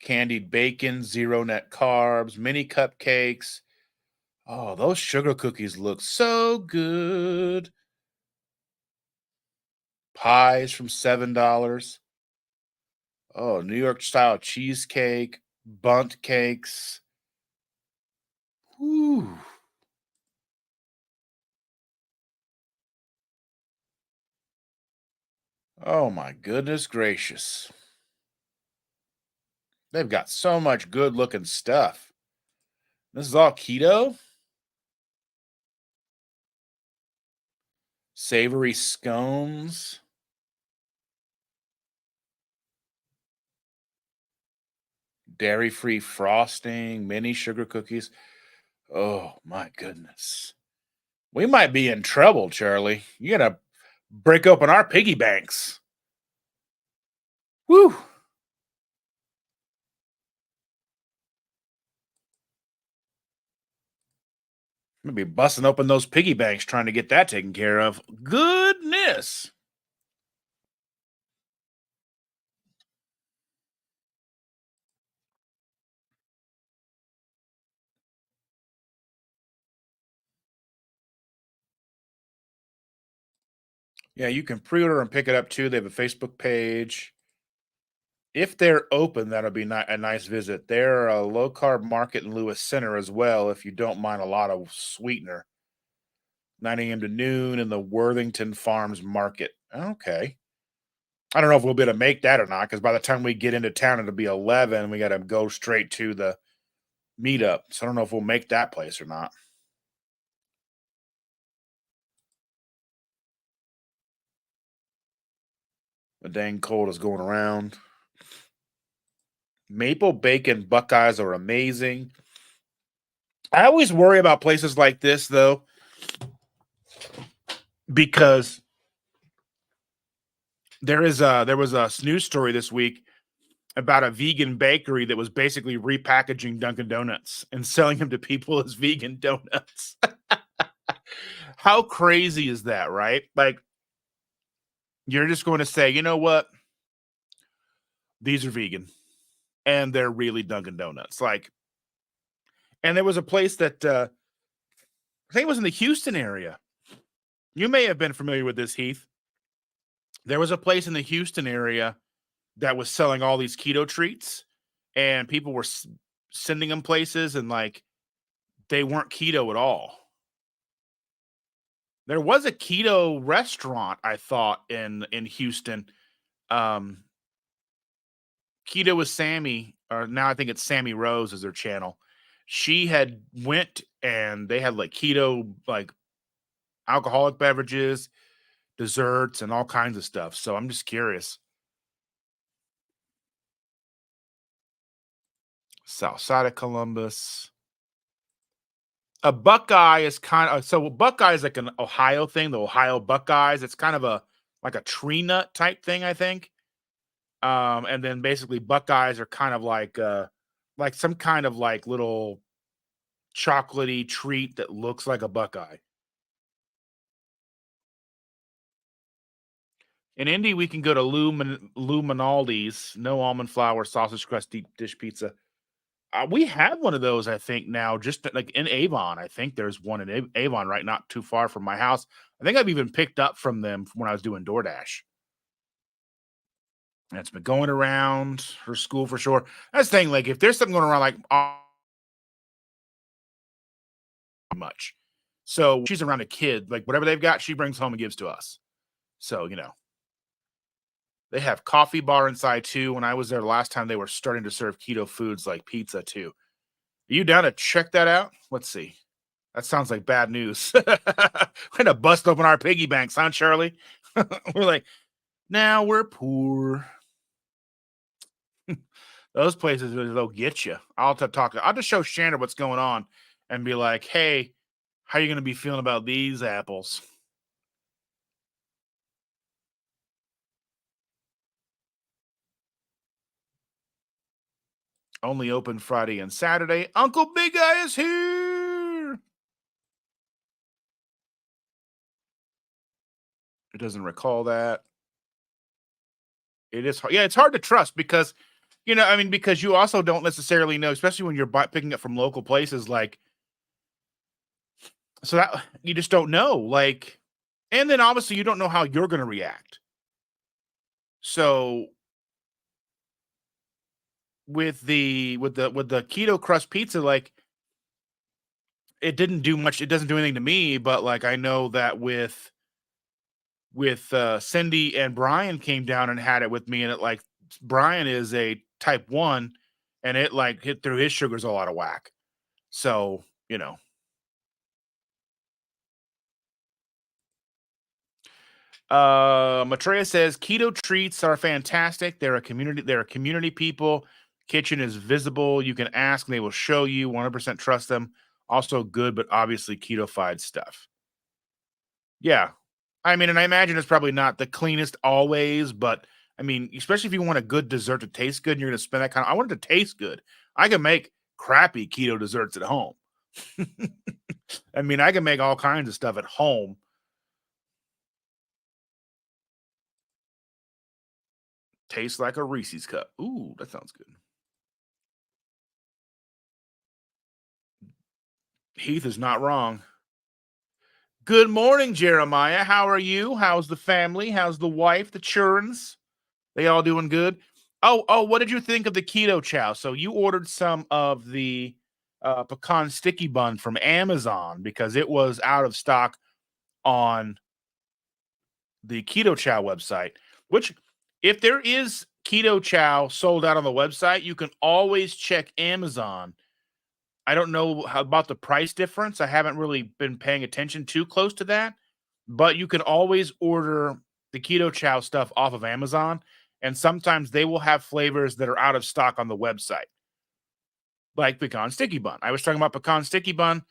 Speaker 1: Candied bacon, zero net carbs, mini cupcakes. Oh, those sugar cookies look so good. Pies from $7. Oh, New York style cheesecake, bunt cakes. Whew. Oh my goodness gracious. They've got so much good looking stuff. This is all keto. Savory scones, dairy free frosting, mini sugar cookies. Oh my goodness. We might be in trouble, Charlie. You gotta break open our piggy banks. Woo! I'm gonna be busting open those piggy banks trying to get that taken care of. Goodness. Yeah, you can pre-order and pick it up too. They have a Facebook page. If they're open, that'll be a nice visit. They're a low carb market in Lewis Center as well, if you don't mind a lot of sweetener. 9 a.m. to noon in the Worthington Farms Market. Okay. I don't know if we'll be able to make that or not, because by the time we get into town, it'll be 11. We got to go straight to the meetup. So I don't know if we'll make that place or not. The dang cold is going around. Maple bacon Buckeyes are amazing. I always worry about places like this, though, because there was a news story this week about a vegan bakery that was basically repackaging Dunkin' Donuts and selling them to people as vegan donuts. How crazy is that, right? Like, you're just going to say, you know what? These are vegan and they're really Dunkin' Donuts. Like, and there was a place that I think it was in the Houston area. You may have been familiar with this, Heath. There was a place in the Houston area that was selling all these keto treats, and people were sending them places, and like they weren't keto at all. There was a keto restaurant, I thought, in Houston. Um, Keto with Sammy, or now I think it's Sammy Rose is their channel. She had went and they had like keto, like alcoholic beverages, desserts, and all kinds of stuff. So I'm just curious. South side of Columbus. A Buckeye is kind of so Buckeye is like an Ohio thing, the Ohio Buckeyes. It's kind of a like a tree nut type thing, I think. And then basically Buckeyes are kind of like some kind of like little chocolatey treat that looks like a Buckeye. In Indy, we can go to Lou Minaldi's, no almond flour, sausage crust, deep dish pizza. We have one of those, I think, now, just like in Avon. I think there's one in Avon, right, not too far from my house. I think I've even picked up from them from when I was doing DoorDash. And it's been going around her school for sure. That's the thing, like if there's something going around, like much. So she's around a kid, like whatever they've got, she brings home and gives to us. So they have coffee bar inside too. When I was there last time, they were starting to serve keto foods like pizza too. Are you down to check that out? Let's see. That sounds like bad news. We're gonna bust open our piggy banks, huh, Charlie? We're like, now we're poor. Those places they'll get you. I'll talk. I'll just show Shannon what's going on and be like, hey, how you gonna be feeling about these apples? Only open Friday and Saturday. Uncle Big Eye is here. It doesn't recall that. It is hard. Yeah, it's hard to trust because, I mean, because you also don't necessarily know, especially when you're picking up from local places, like, so that you just don't know. Like, and then obviously you don't know how you're going to react. So with the keto crust pizza, like, it didn't do much. It doesn't do anything to me, but like I know that with Cindy and Brian came down and had it with me, and it like Brian is a type 1, and it like hit through his sugars a lot of whack. So, Matreya says keto treats are fantastic. They're a community people. Kitchen is visible. You can ask, and they will show you. 100% trust them. Also good, but obviously keto-fied stuff. Yeah. I mean, and I imagine it's probably not the cleanest always, but I mean, especially if you want a good dessert to taste good and you're gonna spend that kind of I want it to taste good. I can make crappy keto desserts at home. I mean, I can make all kinds of stuff at home. Tastes like a Reese's cup. Ooh, that sounds good. Heath is not wrong. Good morning, Jeremiah. How are you? How's the family? How's the wife, the churns? They all doing good? Oh, what did you think of the keto chow? So you ordered some of the pecan sticky bun from Amazon because it was out of stock on the keto chow website, which if there is keto chow sold out on the website, you can always check Amazon. I don't know about the price difference. I haven't really been paying attention too close to that, but you can always order the keto chow stuff off of Amazon, and sometimes they will have flavors that are out of stock on the website, like pecan sticky bun. I was talking about pecan sticky bun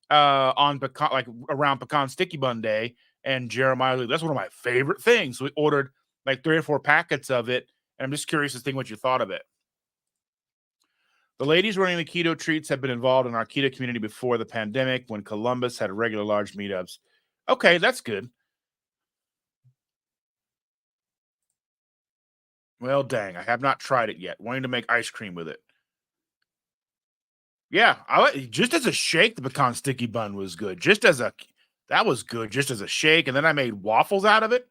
Speaker 1: on pecan, like around pecan sticky bun day, and Jeremiah, like, that's one of my favorite things. So we ordered like 3 or 4 packets of it, and I'm just curious to think what you thought of it. The ladies running the keto treats have been involved in our keto community before the pandemic when Columbus had regular large meetups. Okay, that's good. Well, dang, I have not tried it yet. Wanting to make ice cream with it. Yeah, just as a shake, the pecan sticky bun was good. That was good just as a shake, and then I made waffles out of it.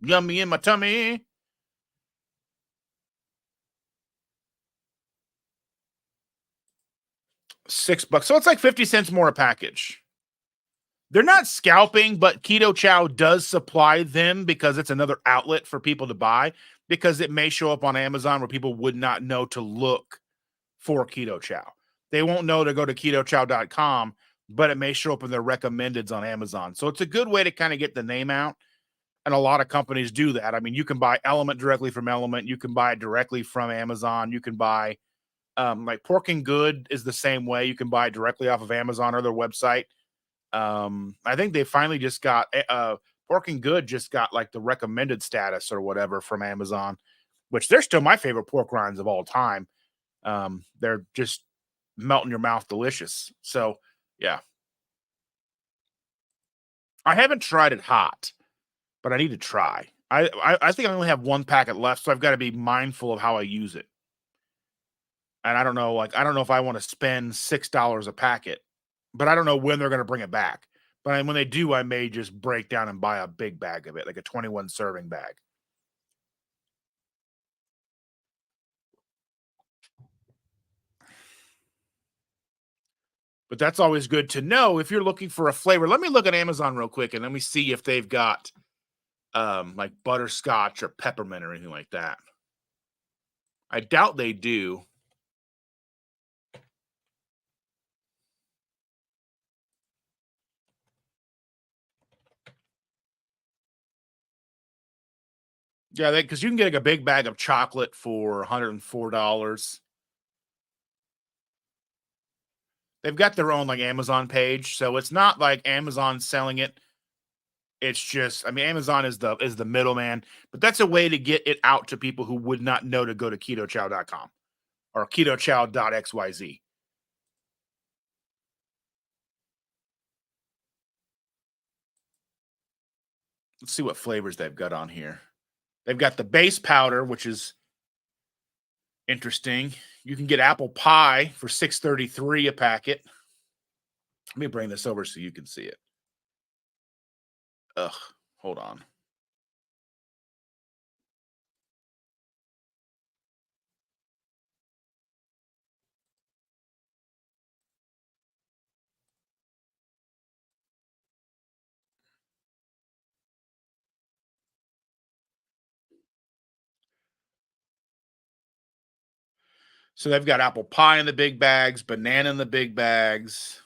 Speaker 1: Yummy in my tummy. $6. So it's like 50 cents more a package. They're not scalping, but Keto Chow does supply them because it's another outlet for people to buy because it may show up on Amazon where people would not know to look for Keto Chow. They won't know to go to ketochow.com, but it may show up in their recommendeds on Amazon. So it's a good way to kind of get the name out. And a lot of companies do that. I mean, you can buy Element directly from Element. You can buy it directly from Amazon. You can buy like Pork and Good is the same way. You can buy it directly off of Amazon or their website. I think they finally just got Pork and Good just got like the recommended status or whatever from Amazon, which they're still my favorite pork rinds of all time. They're just melt in your mouth delicious. So yeah. I haven't tried it hot, but I need to try. I think I only have one packet left, so I've got to be mindful of how I use it. And I don't know, like I don't know if I want to spend $6 a packet, but I don't know when they're going to bring it back. But when they do, I may just break down and buy a big bag of it, like a 21 serving bag. But that's always good to know if you're looking for a flavor. Let me look at Amazon real quick and let me see if they've got like butterscotch or peppermint or anything like that. I doubt they do. Yeah, because you can get like a big bag of chocolate for $104. They've got their own like Amazon page, so it's not like Amazon selling it. It's just, I mean, Amazon is the middleman, but that's a way to get it out to people who would not know to go to ketochow.com or ketochow.xyz. Let's see what flavors they've got on here. They've got the base powder, which is interesting. You can get apple pie for $6.33 a packet. Let me bring this over so you can see it. Ugh, hold on. So they've got apple pie in the big bags, banana in the big bags,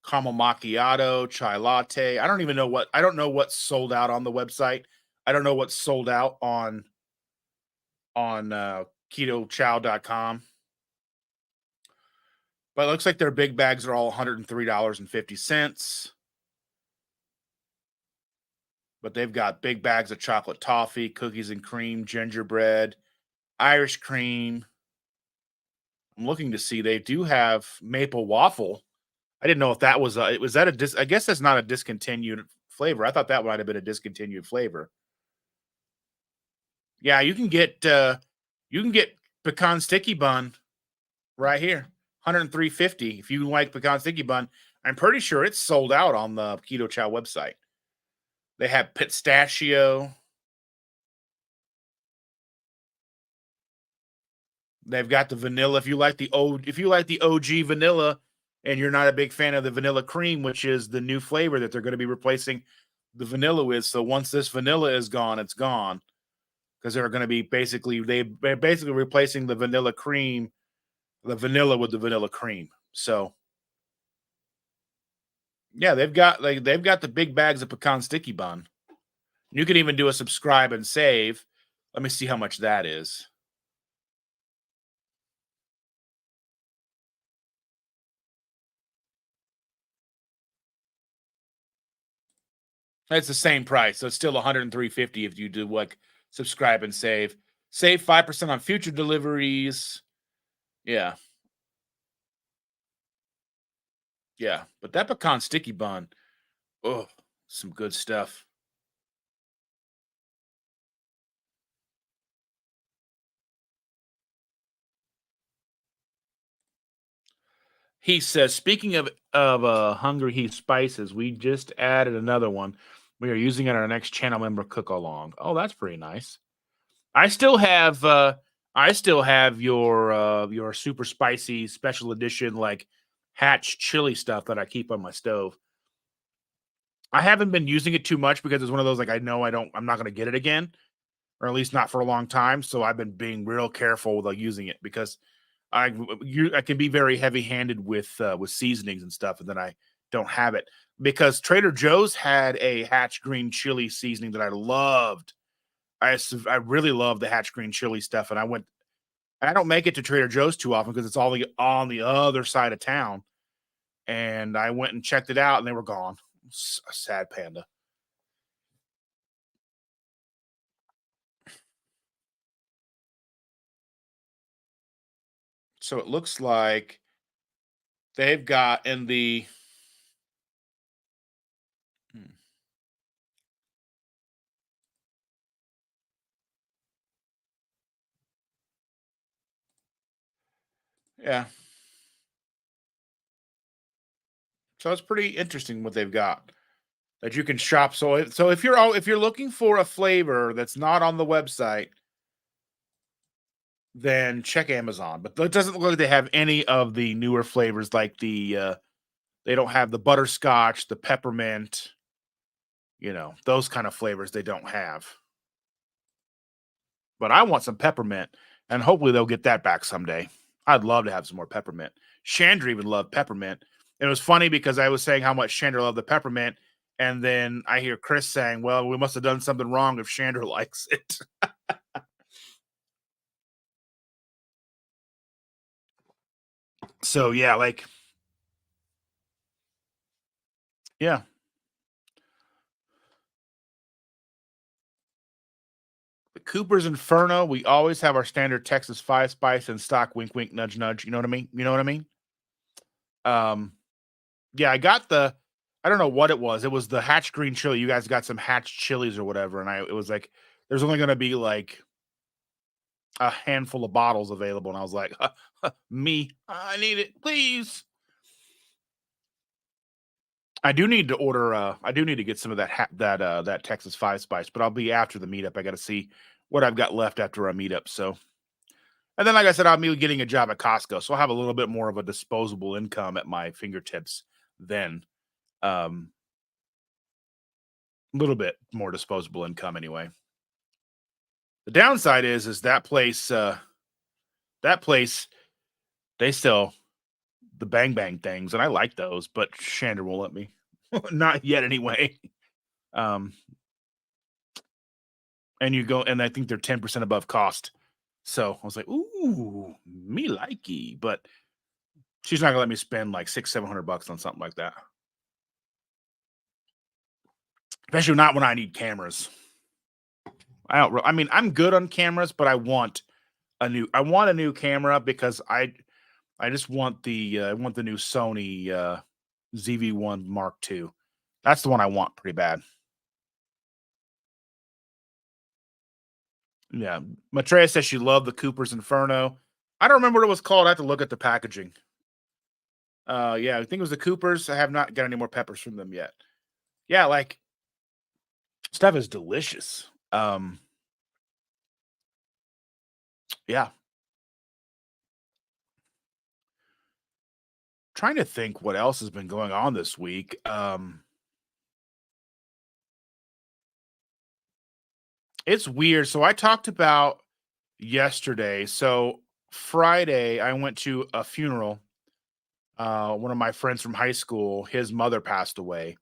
Speaker 1: caramel macchiato, chai latte. I don't know what's sold out on the website. I don't know what's sold out on ketochow.com. But it looks like their big bags are all $103.50. But they've got big bags of chocolate toffee, cookies and cream, gingerbread, Irish cream. I'm looking to see they do have maple waffle. I didn't know if that was that I guess that's not a discontinued flavor. I thought that might have been a discontinued flavor. Yeah, you can get pecan sticky bun right here. 103.50 if you like pecan sticky bun. I'm pretty sure it's sold out on the Keto Chow website. They have pistachio. They've got the vanilla. If you like the OG vanilla and you're not a big fan of the vanilla cream, which is the new flavor that they're going to be replacing the vanilla with. So once this vanilla is gone, it's gone. Because they're going to be they're basically replacing the vanilla cream, the vanilla with the vanilla cream. So yeah, they've got the big bags of pecan sticky bun. You can even do a subscribe and save. Let me see how much that is. It's the same price, so it's still 103.50 if you do like subscribe and save. Save 5% on future deliveries. Yeah, yeah. But that pecan sticky bun, oh, some good stuff. He says, speaking of hungry heat spices, we just added another one. We are using it on our next channel member cook along. Oh, that's pretty nice. I still have your super spicy special edition like Hatch chili stuff that I keep on my stove. I haven't been using it too much because it's one of those like I know I'm not gonna get it again, or at least not for a long time. So I've been being real careful with like using it because I can be very heavy handed with seasonings and stuff, and then I don't have it because Trader Joe's had a Hatch green chili seasoning that I loved. I really love the Hatch green chili stuff, and I don't make it to Trader Joe's too often because it's all on the other side of town. And I went and checked it out, and they were gone. A sad panda. So it looks like they've got in the hmm, yeah. So it's pretty interesting what they've got that you can shop. So if you're looking for a flavor that's not on the website, then check Amazon. But it doesn't look like they have any of the newer flavors like they don't have the butterscotch, the peppermint, those kind of flavors they don't have. But I want some peppermint, and hopefully they'll get that back someday. I'd love to have some more peppermint. Chandra even loved peppermint. And it was funny because I was saying how much Chandra loved the peppermint, and then I hear Chris saying, "Well, we must have done something wrong if Chandra likes it." So yeah, like yeah, the Cooper's Inferno. We always have our standard Texas five spice in stock. Wink, wink, nudge, nudge. You know what I mean? You know what I mean? Um, Yeah, I got I don't know what it was. It was the Hatch green chili. You guys got some Hatch chilies or whatever, and it was like there's only gonna be like a handful of bottles available, and I was like, me, I need it, please. I do need to get some of that Texas five spice, but I'll be after the meetup. I gotta see what I've got left after a meetup. So and then like I said, I'll be getting a job at Costco. So I'll have a little bit more of a disposable income at my fingertips then. Um, a little bit more disposable income anyway. The downside is that place, they sell the Bang Bang things, and I like those, but Shander won't let me. Not yet anyway. Um, and you go and I think they're 10% above cost. So I was like, "Ooh, me likey," but she's not gonna let me spend like 600-700 bucks on something like that. Especially not when I need cameras. I mean, I'm good on cameras, but I want a new camera because I just want I want the new Sony ZV-1 Mark II. That's the one I want pretty bad. Yeah, Matreya says she loved the Cooper's Inferno. I don't remember what it was called. I have to look at the packaging. Yeah, I think it was the Coopers. I have not got any more peppers from them yet. Yeah, like stuff is delicious. Yeah, trying to think what else has been going on this week. It's weird. So I talked about yesterday. So Friday, I went to a funeral. One of my friends from high school, his mother passed away,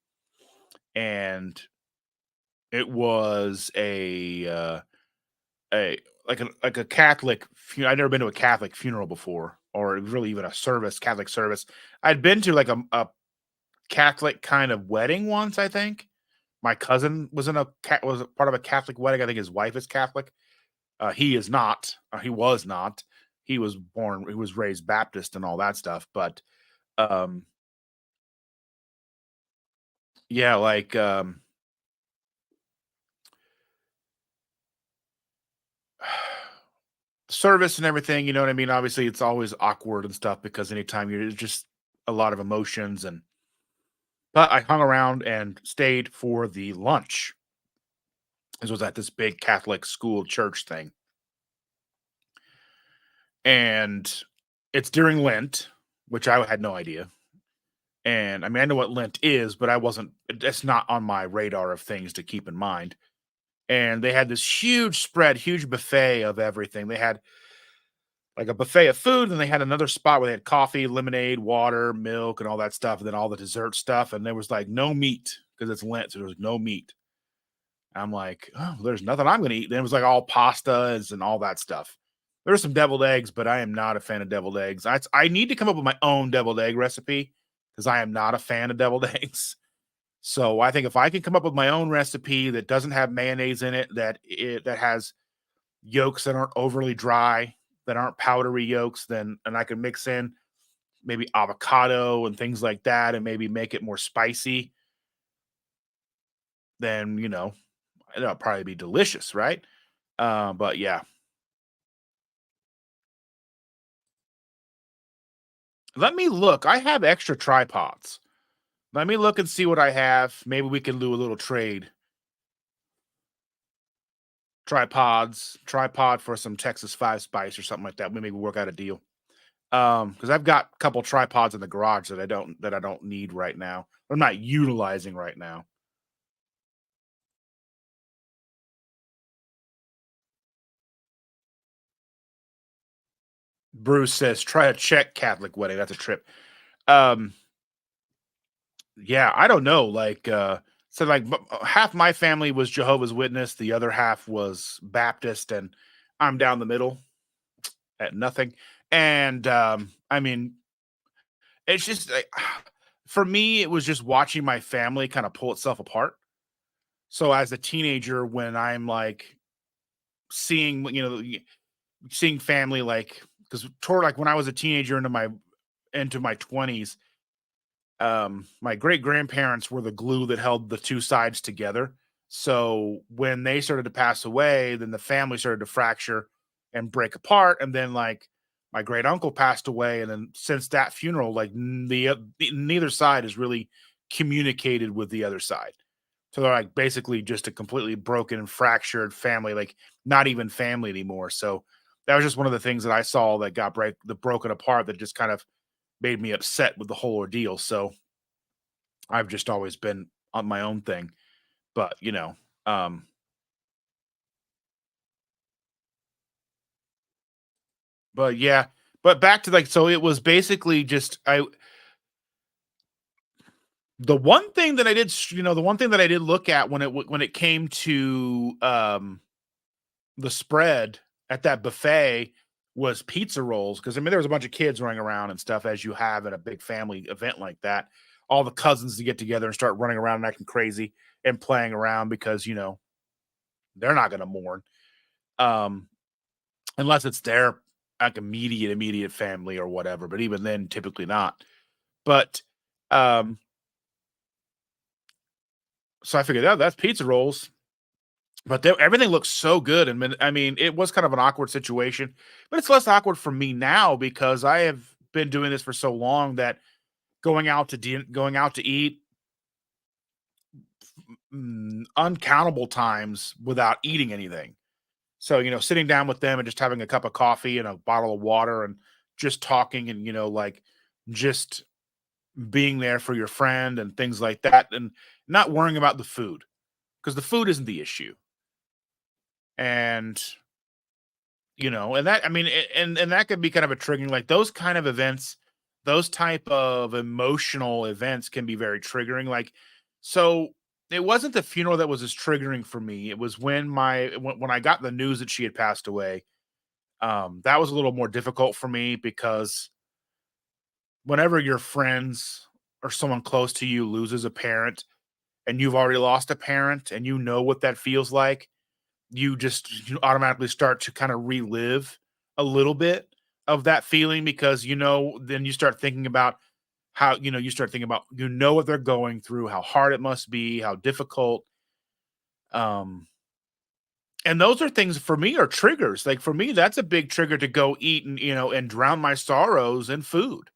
Speaker 1: and it was a like a Catholic. I'd never been to a Catholic funeral before, or really even a service, Catholic service. I'd been to like a Catholic kind of wedding once. I think my cousin was was a part of a Catholic wedding. I think his wife is Catholic, He is not. He was not. He was raised Baptist and all that stuff. But um, yeah, like service and everything. You know what I mean? Obviously, it's always awkward and stuff because anytime you're it's just a lot of emotions and. But I hung around and stayed for the lunch. This was at this big Catholic school church thing, and it's during Lent, which I had no idea. And I mean, I know what Lent is, but I wasn't. It's not on my radar of things to keep in mind. And they had this huge spread, huge buffet of everything. They had like a buffet of food, and they had another spot where they had coffee, lemonade, water, milk, and all that stuff, and then all the dessert stuff. And there was like no meat because it's Lent, so there was no meat. I'm like, oh, there's nothing I'm gonna eat. Then it was like all pastas and all that stuff. There's some deviled eggs, but I am not a fan of deviled eggs. I need to come up with my own deviled egg recipe because I am not a fan of deviled eggs. So I think if I can come up with my own recipe that doesn't have mayonnaise in it, that has yolks that aren't overly dry, that aren't powdery yolks, then and I can mix in maybe avocado and things like that, and maybe make it more spicy, then it'll probably be delicious, right? But yeah, let me look. I have extra tripods. Let me look and see what I have. Maybe we can do a little trade. Tripods, tripod for some Texas five spice or something like that. We maybe work out a deal. Because I've got a couple tripods in the garage that I don't need right now. I'm not utilizing right now. Bruce says, try a Czech Catholic wedding. That's a trip. Um, yeah, I don't know. Like, so like half my family was Jehovah's Witness, the other half was Baptist, and I'm down the middle at nothing. And I mean, it's just like, for me, it was just watching my family kind of pull itself apart. So as a teenager, when I'm like seeing, seeing family like because toward like when I was a teenager into my 20s, my great grandparents were the glue that held the two sides together. So when they started to pass away, then the family started to fracture and break apart. And then like my great uncle passed away, and then since that funeral, like neither side has really communicated with the other side. So they're like basically just a completely broken and fractured family, like not even family anymore. So that was just one of the things that I saw that got the broken apart that just kind of made me upset with the whole ordeal. So I've just always been on my own thing. But, um, but yeah, but back to like, so it was basically just, the one thing that I did, the one thing that I did look at when it came to, the spread at that buffet was pizza rolls. Cause I mean, there was a bunch of kids running around and stuff as you have at a big family event like that. All the cousins to get together and start running around and acting crazy and playing around because, they're not going to mourn. Um, unless it's their like immediate family or whatever, but even then typically not. But um so I figured out that's pizza rolls, but everything looks so good. And I mean, it was kind of an awkward situation, but it's less awkward for me now because I have been doing this for so long that going out to eat uncountable times without eating anything. So, sitting down with them and just having a cup of coffee and a bottle of water and just talking and, like just being there for your friend and things like that and not worrying about the food because the food isn't the issue. And, and that, I mean, and that could be kind of a triggering, like those kind of events, those type of emotional events can be very triggering. Like, so it wasn't the funeral that was as triggering for me. It was when I got the news that she had passed away. That was a little more difficult for me because whenever your friends or someone close to you loses a parent and you've already lost a parent and you know what that feels like, you automatically start to kind of relive a little bit of that feeling because then you start thinking about how you start thinking about what they're going through, how hard it must be, how difficult. Um, and those are things for me are triggers. Like for me, that's a big trigger to go eat and and drown my sorrows in food.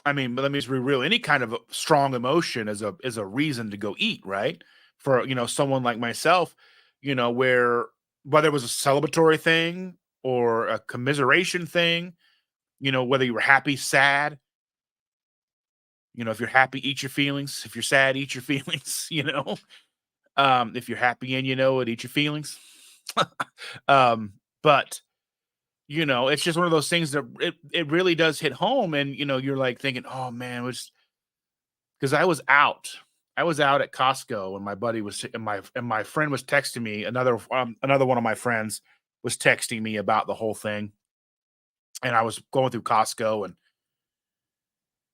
Speaker 1: I mean, but let me just be real. Any kind of a strong emotion is a reason to go eat, right? For someone like myself, where whether it was a celebratory thing or a commiseration thing, whether you were happy, sad, if you're happy, eat your feelings. If you're sad, eat your feelings. If you're happy and you know it, eat your feelings. um, but it's just one of those things that it really does hit home, and you're like thinking, oh man, it was because I was out at Costco, and my buddy was and my friend was texting me. Another one of my friends was texting me about the whole thing, and I was going through Costco,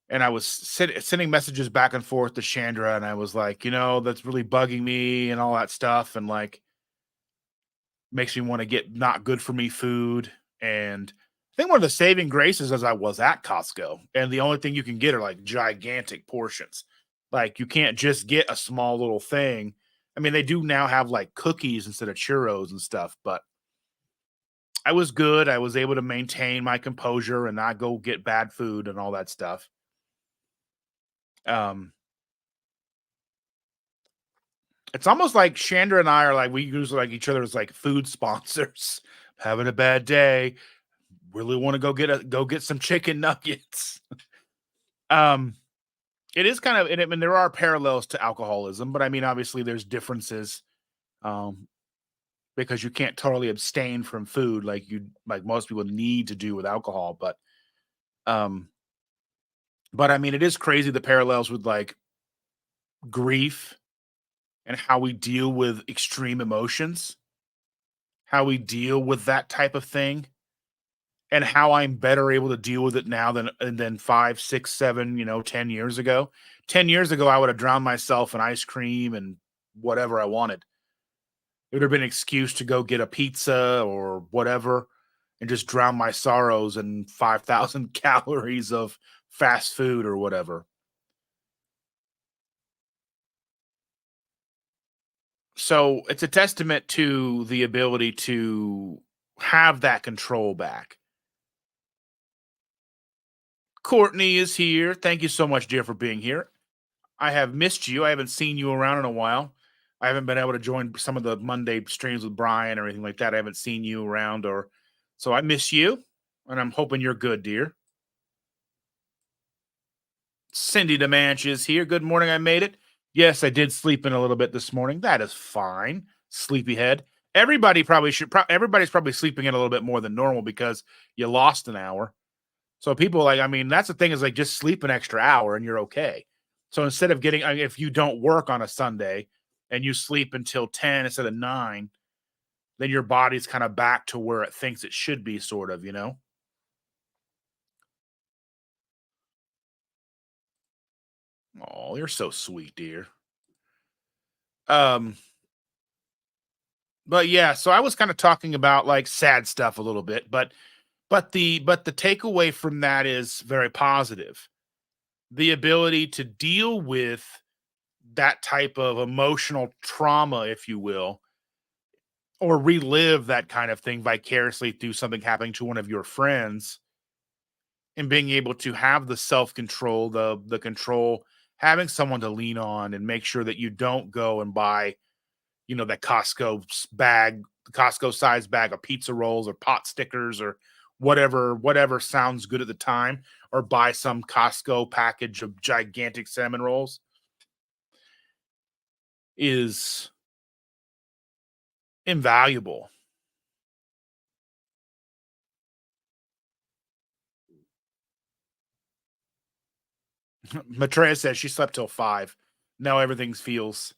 Speaker 1: and I was sending messages back and forth to Chandra, and I was like, that's really bugging me and all that stuff, and like makes me want to get not good for me food. And I think one of the saving graces is I was at Costco, and the only thing you can get are like gigantic portions. Like you can't just get a small little thing. I mean, they do now have like cookies instead of churros and stuff, but I was good. I was able to maintain my composure and not go get bad food and all that stuff. Um, it's almost like Chandra and I are like we use like each other as like food sponsors. Having a bad day, really want to go get some chicken nuggets. um, it is kind of, and I mean, there are parallels to alcoholism, but I mean, obviously, there's differences. Um, because you can't totally abstain from food like most people need to do with alcohol, um, but I mean, it is crazy the parallels with like grief and how we deal with extreme emotions, how we deal with that type of thing, and how I'm better able to deal with it now than 5, 6, 7, 10 years ago. 10 years ago, I would have drowned myself in ice cream and whatever I wanted. It would have been an excuse to go get a pizza or whatever and just drown my sorrows in 5,000 calories of fast food or whatever. So it's a testament to the ability to have that control back. Courtney is here. Thank you so much, dear, for being here. I have missed you. I haven't seen you around in a while. I haven't been able to join some of the Monday streams with Brian or anything like that. I haven't seen you around, or so I miss you, and I'm hoping you're good, dear. Cindy DeManch is here. Good morning. I made it. Yes, I did sleep in a little bit this morning. That is fine. Sleepyhead. Everybody's probably sleeping in a little bit more than normal because you lost an hour. So people like, I mean, that's the thing is like just sleep an extra hour and you're okay. So instead of getting, I mean, if you don't work on a Sunday and you sleep until 10 instead of 9, then your body's kind of back to where it thinks it should be, sort of. Oh, you're so sweet, dear. Um, but yeah, so I was kind of talking about like sad stuff a little bit, but the takeaway from that is very positive. The ability to deal with that type of emotional trauma, if you will, or relive that kind of thing vicariously through something happening to one of your friends, and being able to have the self-control, the control, having someone to lean on and make sure that you don't go and buy, that Costco size bag of pizza rolls or pot stickers or whatever sounds good at the time, or buy some Costco package of gigantic salmon rolls is invaluable. Matreya says she slept till 5. Now everything feels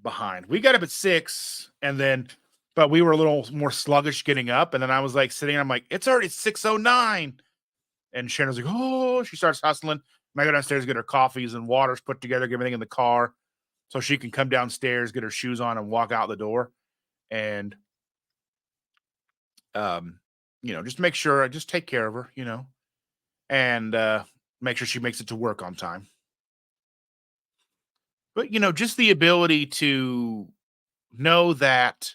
Speaker 1: behind. We got up at 6, but we were a little more sluggish getting up. And then I was like sitting, I'm like, it's already 6:09. And Shannon's like, oh, she starts hustling. I go downstairs, get her coffees and waters put together, get everything in the car. so she can come downstairs, get her shoes on, and walk out the door. And um, just make sure I just take care of her, and make sure she makes it to work on time. But just the ability to know that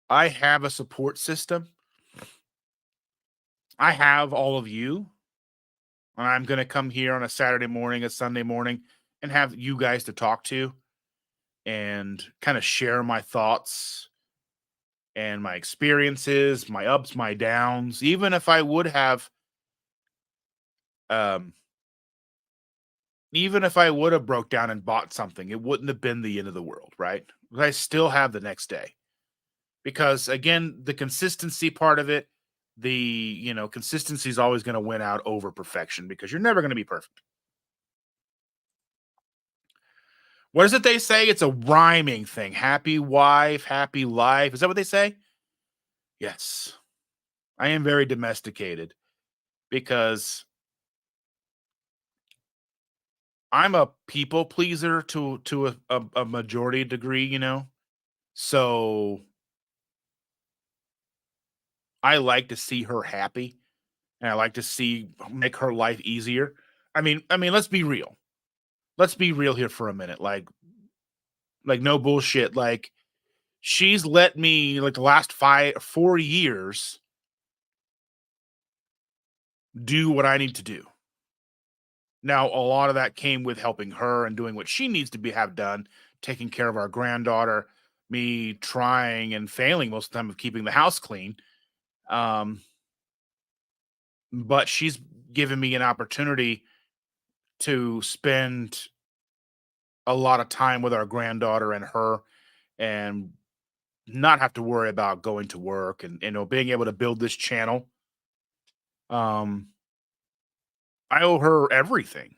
Speaker 1: I have a support system. I have all of you, and I'm going to come here on a Saturday morning, a Sunday morning, and have you guys to talk to and kind of share my thoughts and my experiences, my ups, my downs. Um, even if I would have broke down and bought something, it wouldn't have been the end of the world, right? I still have the next day because again, the consistency part of it, the consistency is always going to win out over perfection because you're never going to be perfect. What is it they say? It's a rhyming thing. Happy wife, happy life. Is that what they say? Yes. I am very domesticated because I'm a people pleaser to a majority degree. So I like to see her happy and I like to see make her life easier. I mean, let's be real. Let's be real here for a minute. Like no bullshit. Like she's let me like the last 4 years do what I need to do. Now, a lot of that came with helping her and doing what she needs to be have done, taking care of our granddaughter, me trying and failing most of the time of keeping the house clean. Um, but she's given me an opportunity to spend a lot of time with our granddaughter and her and not have to worry about going to work and being able to build this channel. Um, I owe her everything.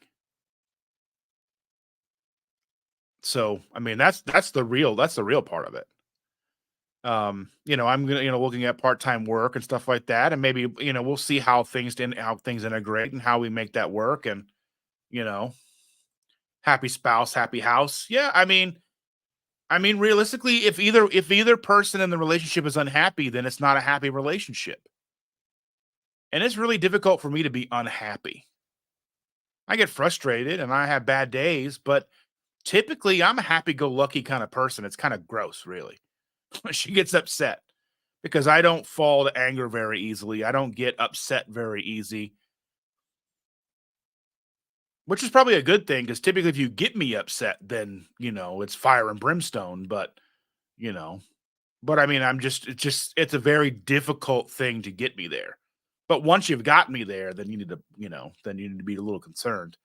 Speaker 1: So, I mean, that's the real part of it. I'm gonna, looking at part-time work and stuff like that, and maybe, we'll see how things integrate and how we make that work. And, you know, happy spouse, happy house. Yeah, I mean, realistically, if either person in the relationship is unhappy, then it's not a happy relationship. And it's really difficult for me to be unhappy. I get frustrated and I have bad days, but typically I'm a happy-go-lucky kind of person. It's kind of gross, really. She gets upset because I don't fall to anger very easily. I don't get upset very easy, which is probably a good thing because typically if you get me upset, then it's fire and brimstone. You know, but I mean, it's a very difficult thing to get me there. But once you've got me there, then you need to be a little concerned.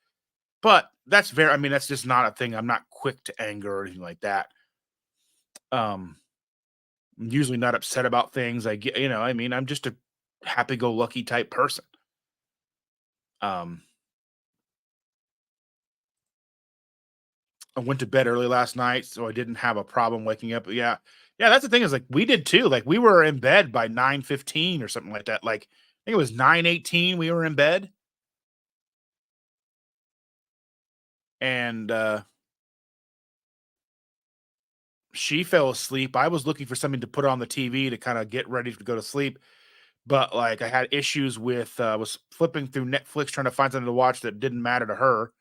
Speaker 1: But that's just not a thing. I'm not quick to anger or anything like that. Um, I'm usually not upset about things. I'm just a happy-go-lucky type person. Um, I went to bed early last night, so I didn't have a problem waking up. Yeah, yeah, that's the thing is like we did too. Like we were in bed by 9:15 or something like that. Like I think it was 9:18 we were in bed, and she fell asleep. I was looking for something to put on the TV to kind of get ready to go to sleep. But, like, I had issues with, was flipping through Netflix trying to find something to watch that didn't matter to her,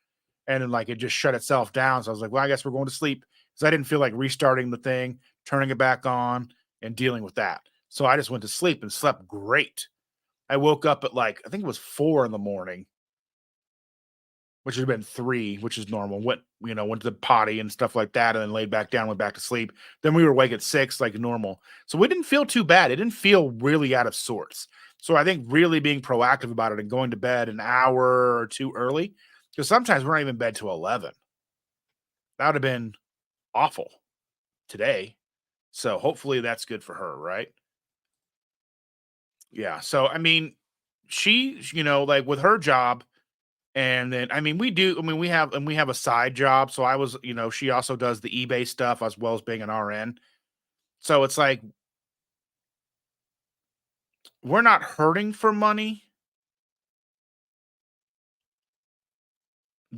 Speaker 1: and then, like, it just shut itself down, so I was like, "Well, I guess we're going to sleep," because I didn't feel like restarting the thing, turning it back on, and dealing with that. So I just went to sleep and slept great. I woke up at, like, I think it was 4 in the morning, which would have been 3, which is normal. Went to the potty and stuff like that, and then laid back down, went back to sleep. Then we were awake at 6 like normal. So we didn't feel too bad. It didn't feel really out of sorts. So I think really being proactive about it and going to bed an hour or 2 early, because sometimes we're not even in bed till 11. That would have been awful today. So hopefully that's good for her, right? Yeah. So I mean, like with her job. And then, we have a side job. So she also does the eBay stuff as well as being an RN. So it's like we're not hurting for money,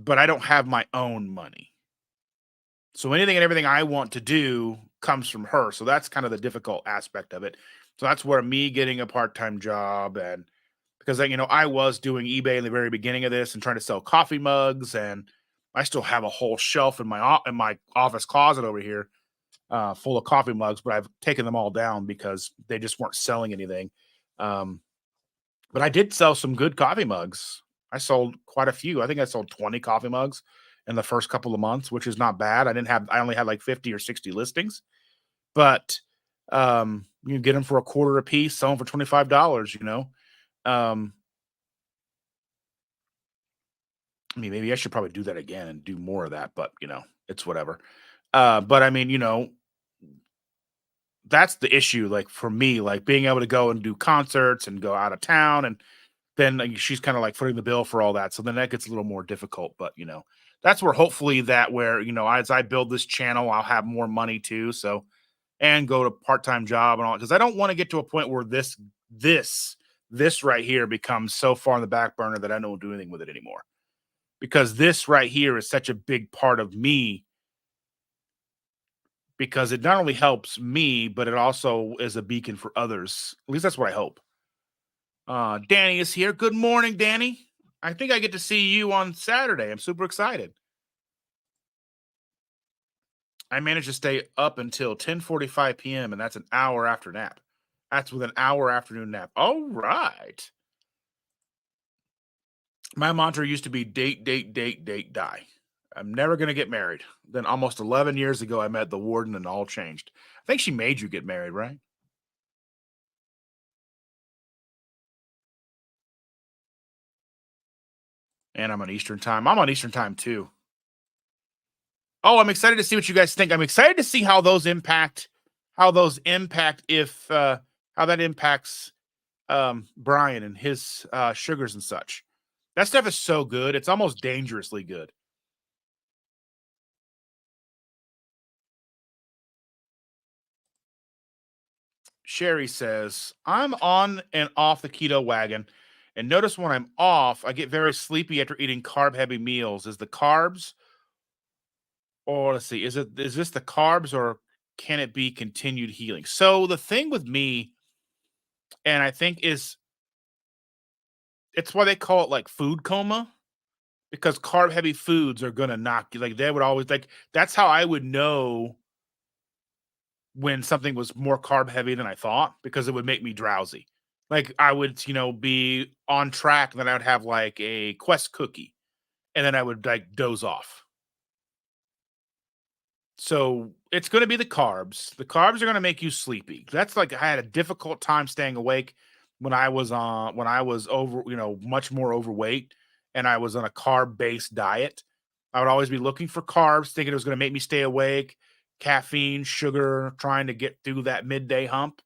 Speaker 1: but I don't have my own money. So anything and everything I want to do comes from her. So that's kind of the difficult aspect of it. So that's where me getting a part-time job, and because I was doing eBay in the very beginning of this and trying to sell coffee mugs, and I still have a whole shelf in my office closet over here, full of coffee mugs, but I've taken them all down because they just weren't selling anything. Um, but I did sell some good coffee mugs. I sold quite a few. I think I sold 20 coffee mugs in the first couple of months, which is not bad. I only had like 50 or 60 listings, but you can get them for a quarter a piece, sell them for $25. Um, I mean, maybe I should probably do that again and do more of that, but it's whatever. But I mean, that's the issue. Like for me, like being able to go and do concerts and go out of town, and then like, she's kind of like footing the bill for all that. So then that gets a little more difficult. But that's where hopefully that where as I build this channel, I'll have more money too. So and go to part-time job and all, because I don't want to get to a point where this right here becomes so far on the back burner that I don't do anything with it anymore. Because this right here is such a big part of me, because it not only helps me, but it also is a beacon for others. At least that's what I hope. Danny is here. Good morning, Danny. I think I get to see you on Saturday. I'm super excited. I managed to stay up until 10:45 p.m. and that's an hour after nap. That's with an hour afternoon nap. All right. My mantra used to be date, date, date, date, die. I'm never going to get married. Then almost 11 years ago, I met the warden and all changed. I think she made you get married, right? And I'm on Eastern time. I'm on Eastern time too. Oh, I'm excited to see what you guys think. I'm excited to see how those impact if how that impacts Brian and his sugars and such. That stuff is so good. It's almost dangerously good. Sherry says, I'm on and off the keto wagon. And notice when I'm off, I get very sleepy after eating carb heavy meals. Is the carbs, or let's see, is this the carbs, or can it be continued healing? So the thing with me, and I think it's why they call it like food coma, because carb heavy foods are gonna knock you. Like they would always like that's how I would know when something was more carb heavy than I thought, because it would make me drowsy. Like I would, be on track, and then I would have like a Quest cookie, and then I would like doze off. So it's going to be the carbs. The carbs are going to make you sleepy. That's like I had a difficult time staying awake when I was over, much more overweight, and I was on a carb based diet. I would always be looking for carbs, thinking it was going to make me stay awake, caffeine, sugar, trying to get through that midday hump.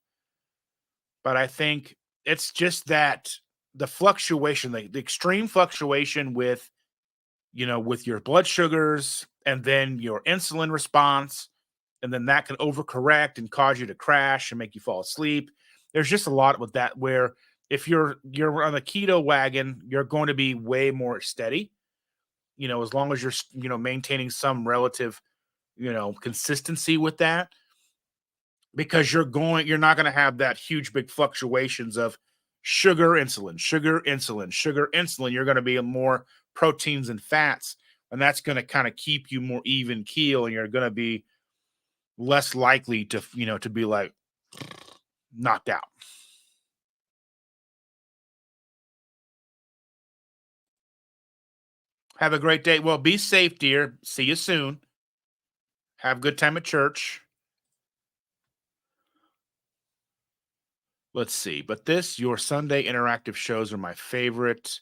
Speaker 1: But I think it's just that the fluctuation, the extreme fluctuation with your blood sugars and then your insulin response, and then that can overcorrect and cause you to crash and make you fall asleep. There's just a lot with that, where if you're on the keto wagon, you're going to be way more steady, as long as you're maintaining some relative consistency with that, because you're not going to have that huge big fluctuations of sugar insulin, sugar insulin, sugar insulin. You're going to be more proteins and fats, and that's going to kind of keep you more even keel, and you're going to be less likely to be like knocked out. Have a great day. Well, be safe, dear. See you soon. Have a good time at church. Let's see. But your Sunday interactive shows are my favorite.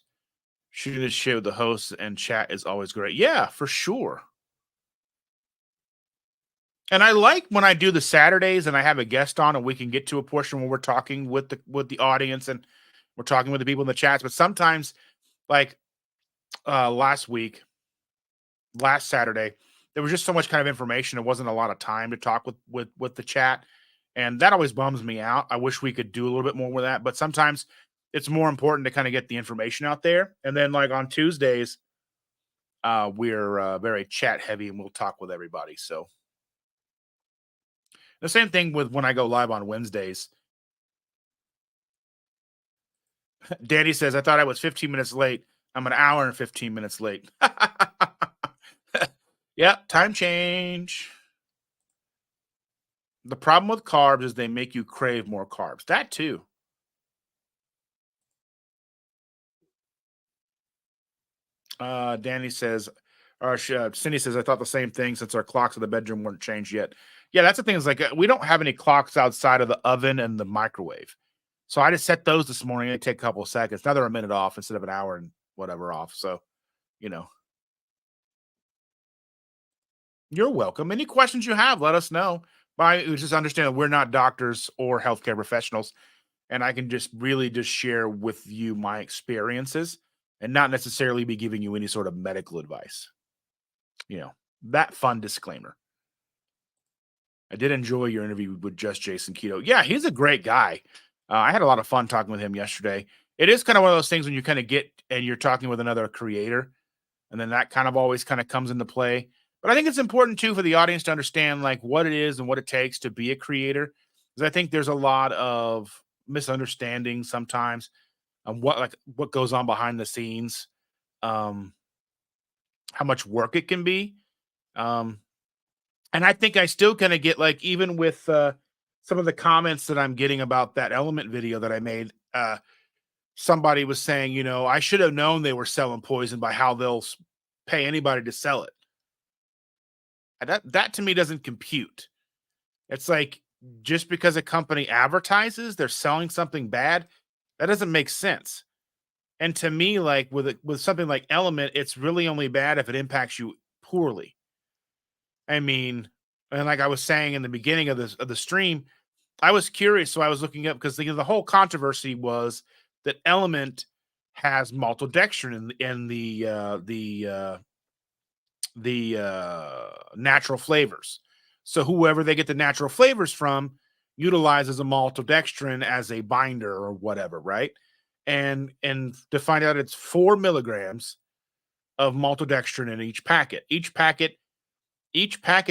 Speaker 1: Shooting the shit with the hosts and chat is always great. Yeah, for sure. And I like when I do the Saturdays and I have a guest on, and we can get to a portion where we're talking with the audience, and we're talking with the people in the chats. But sometimes, like last week, last Saturday, there was just so much kind of information. There wasn't a lot of time to talk with the chat, and that always bums me out. I wish we could do a little bit more with that, but sometimes it's more important to kind of get the information out there. And then like on Tuesdays, We're very chat heavy and we'll talk with everybody. So the same thing with when I go live on Wednesdays. Danny says, I thought I was 15 minutes late. I'm an hour and 15 minutes late. Yep, time change. The problem with carbs is they make you crave more carbs. That too. Danny says, or Cindy says, I thought the same thing since our clocks in the bedroom weren't changed yet. Yeah, that's the thing. Is like we don't have any clocks outside of the oven and the microwave. So I just set those this morning. They take a couple of seconds. Now they're a minute off instead of an hour and whatever off. So, you know, you're welcome. Any questions you have, let us know. But just understand that we're not doctors or healthcare professionals, and I can just really just share with you my experiences and not necessarily be giving you any sort of medical advice. You know, that fun disclaimer. I did enjoy your interview with Just Jason Keto. Yeah, he's a great guy. I had a lot of fun talking with him yesterday. It is kind of one of those things when you kind of get and you're talking with another creator, and then that kind of always kind of comes into play. But I think it's important too for the audience to understand like what it is and what it takes to be a creator, because I think there's a lot of misunderstanding sometimes on what goes on behind the scenes, um, how much work it can be. Um, and I think I still kind of get like even with some of the comments that I'm getting about that element video that I made. Somebody was saying, I should have known they were selling poison by how they'll pay anybody to sell it. And that to me doesn't compute. It's like just because a company advertises they're selling something bad, that doesn't make sense. And to me, like with something like Element, it's really only bad if it impacts you poorly. I mean, and like I was saying in the beginning of the stream, I was curious, so I was looking up because the whole controversy was that Element has maltodextrin in the natural flavors. So whoever they get the natural flavors from utilizes a maltodextrin as a binder or whatever, right? And to find out it's 4 milligrams of maltodextrin in each packet. Each packet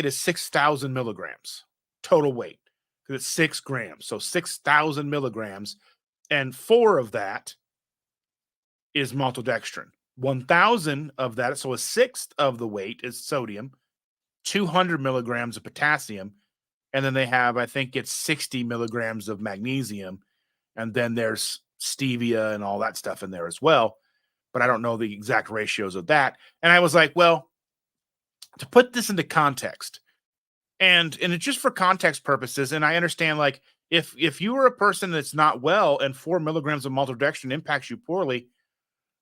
Speaker 1: is 6,000 milligrams total weight because it's 6 grams. So 6,000 milligrams, and 4 of that is maltodextrin. 1,000 of that, so a sixth of the weight is sodium, 200 milligrams of potassium, and then they have, I think it's 60 milligrams of magnesium, and then there's stevia and all that stuff in there as well. But I don't know the exact ratios of that. And I was like, well, to put this into context, and it's just for context purposes, and I understand like if you are a person that's not well and 4 milligrams of maltodextrin impacts you poorly,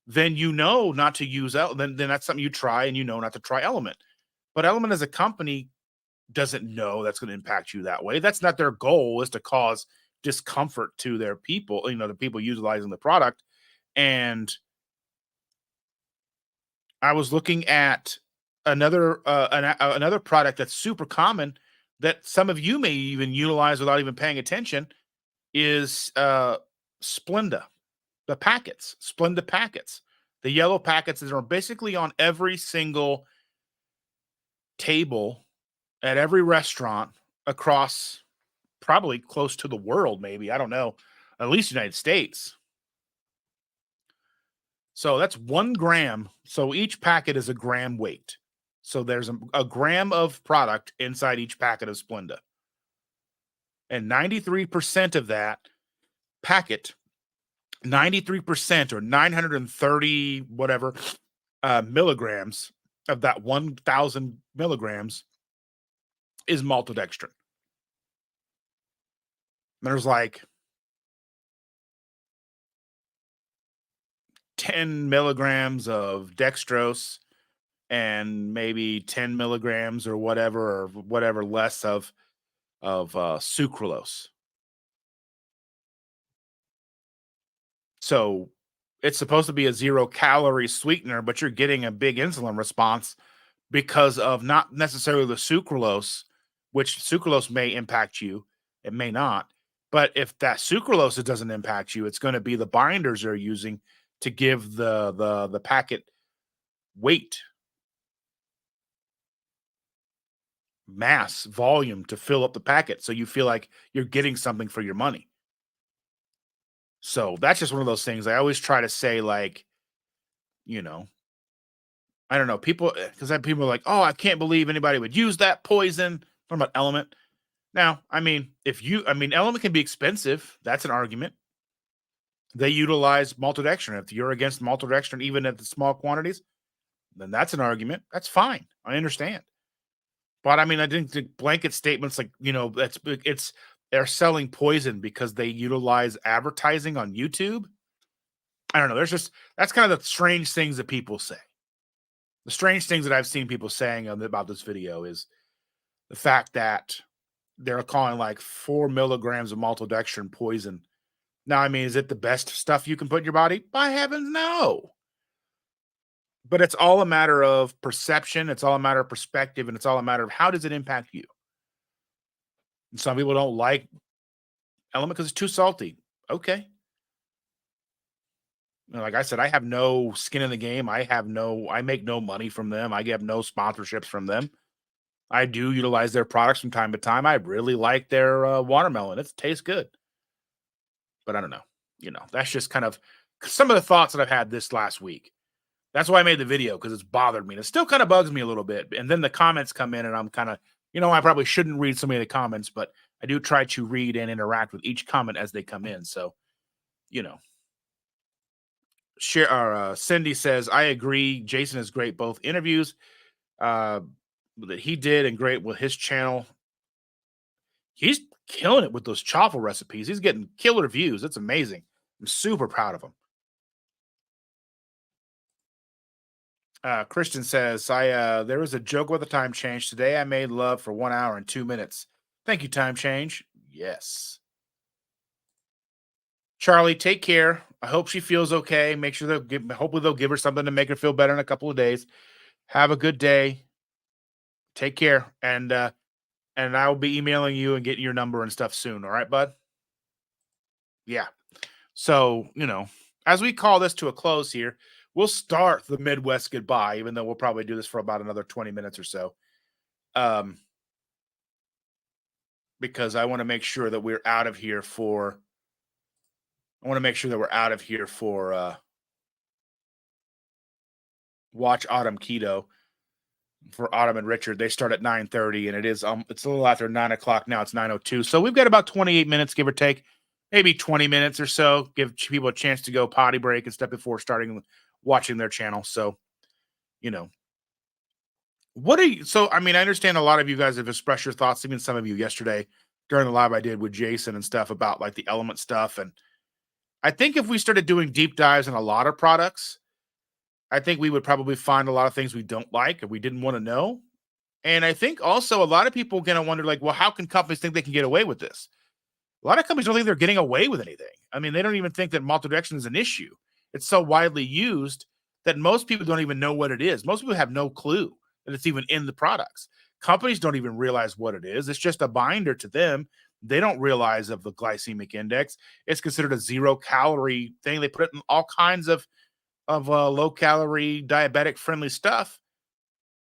Speaker 1: then not to use then that's something you try, and not to try Element. But Element as a company doesn't know that's going to impact you that way. That's not their goal, is to cause discomfort to their people, the people utilizing the product. And I was looking at another product that's super common that some of you may even utilize without even paying attention is Splenda, the packets, Splenda packets, the yellow packets that are basically on every single table at every restaurant across probably close to the world, maybe, I don't know, at least United States. So that's 1 gram. So each packet is a gram weight. So there's a gram of product inside each packet of Splenda. And 93% of that packet, 93% or 930 whatever milligrams of that 1,000 milligrams is maltodextrin. There's like 10 milligrams of dextrose and maybe 10 milligrams or whatever less of sucralose. So it's supposed to be a 0-calorie sweetener, but you're getting a big insulin response because of not necessarily the sucralose, which sucralose may impact you, it may not. But if that sucralose doesn't impact you, it's going to be the binders they're using to give the packet weight. mass volume to fill up the packet, so you feel like you're getting something for your money. So that's just one of those things I always try to say, like, you know, I don't know, people, because then people are like, "Oh, I can't believe anybody would use that poison from an element." Now, I mean, element can be expensive. That's an argument. They utilize maltodextrin. If you're against maltodextrin, even at the small quantities, then that's an argument. That's fine. I understand. But I mean, I didn't think blanket statements like, they're selling poison because they utilize advertising on YouTube. I don't know. That's kind of the strange things that people say. The strange things that I've seen people saying about this video is the fact that they're calling like 4 milligrams of maltodextrin poison. Now, I mean, is it the best stuff you can put in your body? By heavens, no. But it's all a matter of perception. It's all a matter of perspective, and it's all a matter of how does it impact you. And some people don't like element because it's too salty. Okay. Like I said, I have no skin in the game. I make no money from them. I get no sponsorships from them. I do utilize their products from time to time. I really like their watermelon. It tastes good. But I don't know. That's just kind of some of the thoughts that I've had this last week. That's why I made the video, because it's bothered me. And it still kind of bugs me a little bit. And then the comments come in, and I'm kind of, I probably shouldn't read so many of the comments, but I do try to read and interact with each comment as they come in. So, you know, Cindy says, I agree. Jason is great. Both interviews that he did and great with his channel. He's killing it with those chaffle recipes. He's getting killer views. It's amazing. I'm super proud of him. Christian says, there was a joke with the time change. Today I made love for 1 hour and 2 minutes. Thank you, time change. Yes. Charlie, take care. I hope she feels okay. Make sure hopefully they'll give her something to make her feel better in a couple of days. Have a good day. Take care. And I will be emailing you and getting your number and stuff soon. All right, bud? Yeah. So, as we call this to a close here, we'll start the Midwest goodbye, even though we'll probably do this for about another 20 minutes or so. Because I want to make sure that we're out of here for Watch Autumn Keto for Autumn and Richard. They start at 9:30, and it's a little after 9:00 now. It's 9:02. So we've got about 28 minutes, give or take, maybe 20 minutes or so. Give people a chance to go potty break and stuff before starting watching their channel. So, I understand a lot of you guys have expressed your thoughts, even some of you yesterday during the live I did with Jason and stuff about like the element stuff. And I think if we started doing deep dives in a lot of products, I think we would probably find a lot of things we don't like and we didn't want to know. And I think also a lot of people are going to wonder, like, well, how can companies think they can get away with this? A lot of companies don't think they're getting away with anything. I mean, they don't even think that maltodextrin is an issue. It's so widely used that most people don't even know what it is. Most people have no clue that it's even in the products. Companies don't even realize what it is. It's just a binder to them. They don't realize of the glycemic index. It's considered a 0-calorie thing. They put it in all kinds of low-calorie, diabetic-friendly stuff.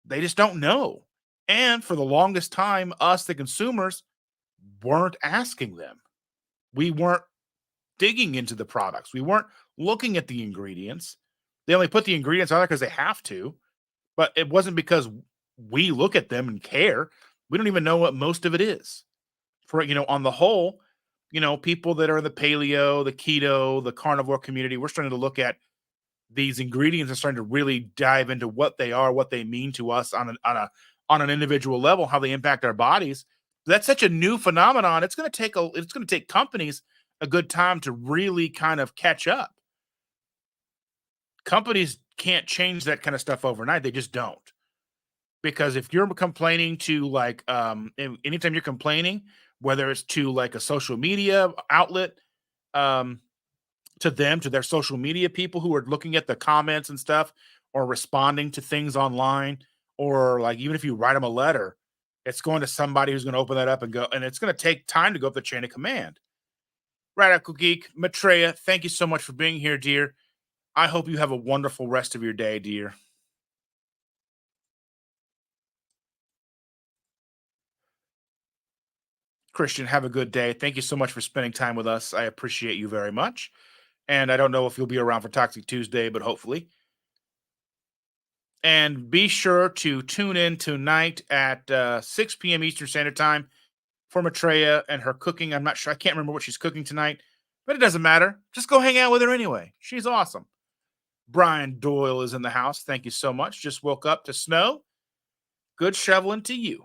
Speaker 1: They just don't know. And for the longest time, us, the consumers, weren't asking them. We weren't digging into the products. We weren't looking at the ingredients. They only put the ingredients on there because they have to, but it wasn't because we look at them and care. We don't even know what most of it is. On the whole, people that are in the paleo, the keto, the carnivore community, we're starting to look at these ingredients and starting to really dive into what they are, what they mean to us on an individual level, how they impact our bodies. That's such a new phenomenon. It's going to take companies a good time to really kind of catch up. Companies can't change that kind of stuff overnight. They just don't. Because if you're complaining to anytime you're complaining, whether it's to like a social media outlet, to their social media people who are looking at the comments and stuff or responding to things online, or like even if you write them a letter, it's going to somebody who's going to open that up and go, and it's going to take time to go up the chain of command. Radical Geek, Maitreya, thank you so much for being here, dear. I hope you have a wonderful rest of your day, dear. Christian, have a good day. Thank you so much for spending time with us. I appreciate you very much. And I don't know if you'll be around for Toxic Tuesday, but hopefully. And be sure to tune in tonight at 6 p.m. Eastern Standard Time for Maitreya and her cooking. I'm not sure. I can't remember what she's cooking tonight, but it doesn't matter. Just go hang out with her anyway. She's awesome. Brian Doyle is in the house. Thank you so much. Just woke up to snow. Good shoveling to you.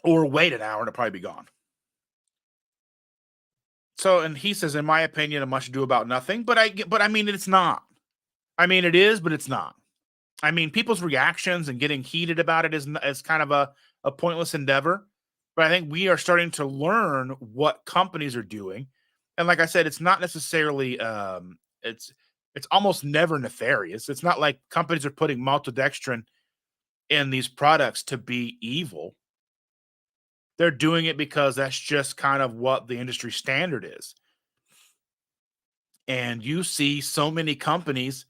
Speaker 1: Or wait an hour and it'll probably be gone. So, and he says, in my opinion, a much ado about nothing. But I mean, it's not. I mean, it is, but it's not. I mean, people's reactions and getting heated about it is kind of a pointless endeavor. But I think we are starting to learn what companies are doing, and like I said, it's not necessarily it's almost never nefarious. It's not like companies are putting maltodextrin in these products to be evil. They're doing it because that's just kind of what the industry standard is. And you see so many companies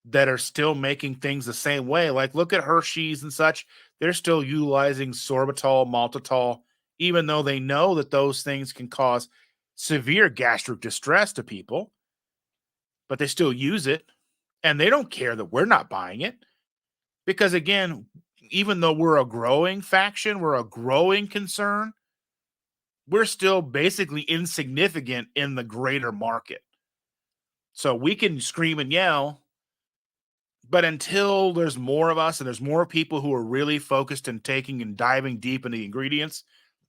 Speaker 1: that are still making things the same way. Like look at Hershey's and such. They're still utilizing sorbitol, maltitol, even though they know that those things can cause severe gastric distress to people, but they still use it. And they don't care that we're not buying it. Because again, even though we're a growing faction, we're a growing concern, we're still basically insignificant in the greater market. So we can scream and yell, but until there's more of us and there's more people who are really focused and taking and diving deep into the ingredients,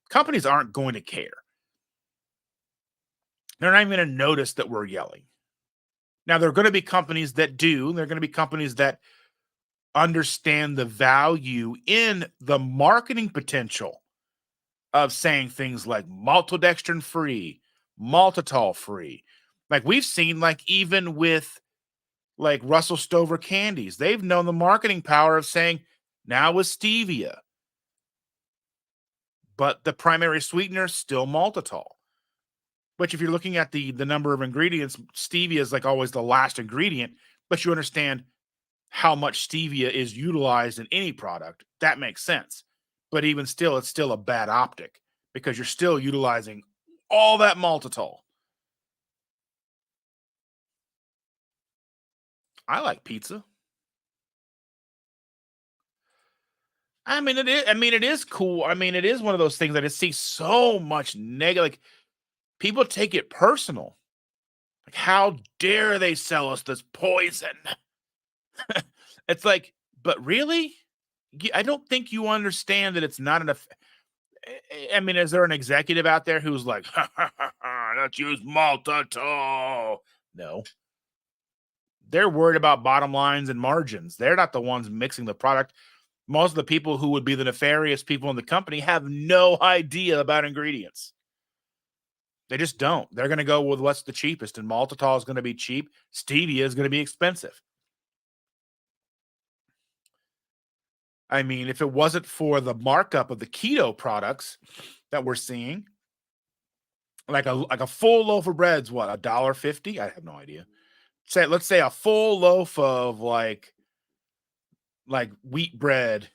Speaker 1: companies aren't going to care. They're not even going to notice that we're yelling. Now, there are going to be companies that do. There are going to be companies that understand the value in the marketing potential of saying things like maltodextrin free, maltitol free. Like we've seen, like even with like Russell Stover candies, they've known the marketing power of saying now with stevia, but the primary sweetener is still maltitol. Which, if you're looking at the number of ingredients, stevia is like always the last ingredient, but you understand how much stevia is utilized in any product. That makes sense. But even still, it's still a bad optic because you're still utilizing all that maltitol. I like pizza. I mean, it is. I mean, it is cool. I mean, it is one of those things that I see so much negative. Like people take it personal. Like, how dare they sell us this poison? It's like, but really, I don't think you understand that it's not enough. I mean, is there an executive out there who's like, let's use maltitol? No, they're worried about bottom lines and margins. They're not the ones mixing the product. Most of the people who would be the nefarious people in the company have no idea about ingredients. They just don't. They're going to go with what's the cheapest, and maltitol is going to be cheap. Stevia is going to be expensive. I mean, if it wasn't for the markup of the keto products that we're seeing, like a full loaf of bread's what, $1.50? I have no idea. Let's say a full loaf of like wheat bread,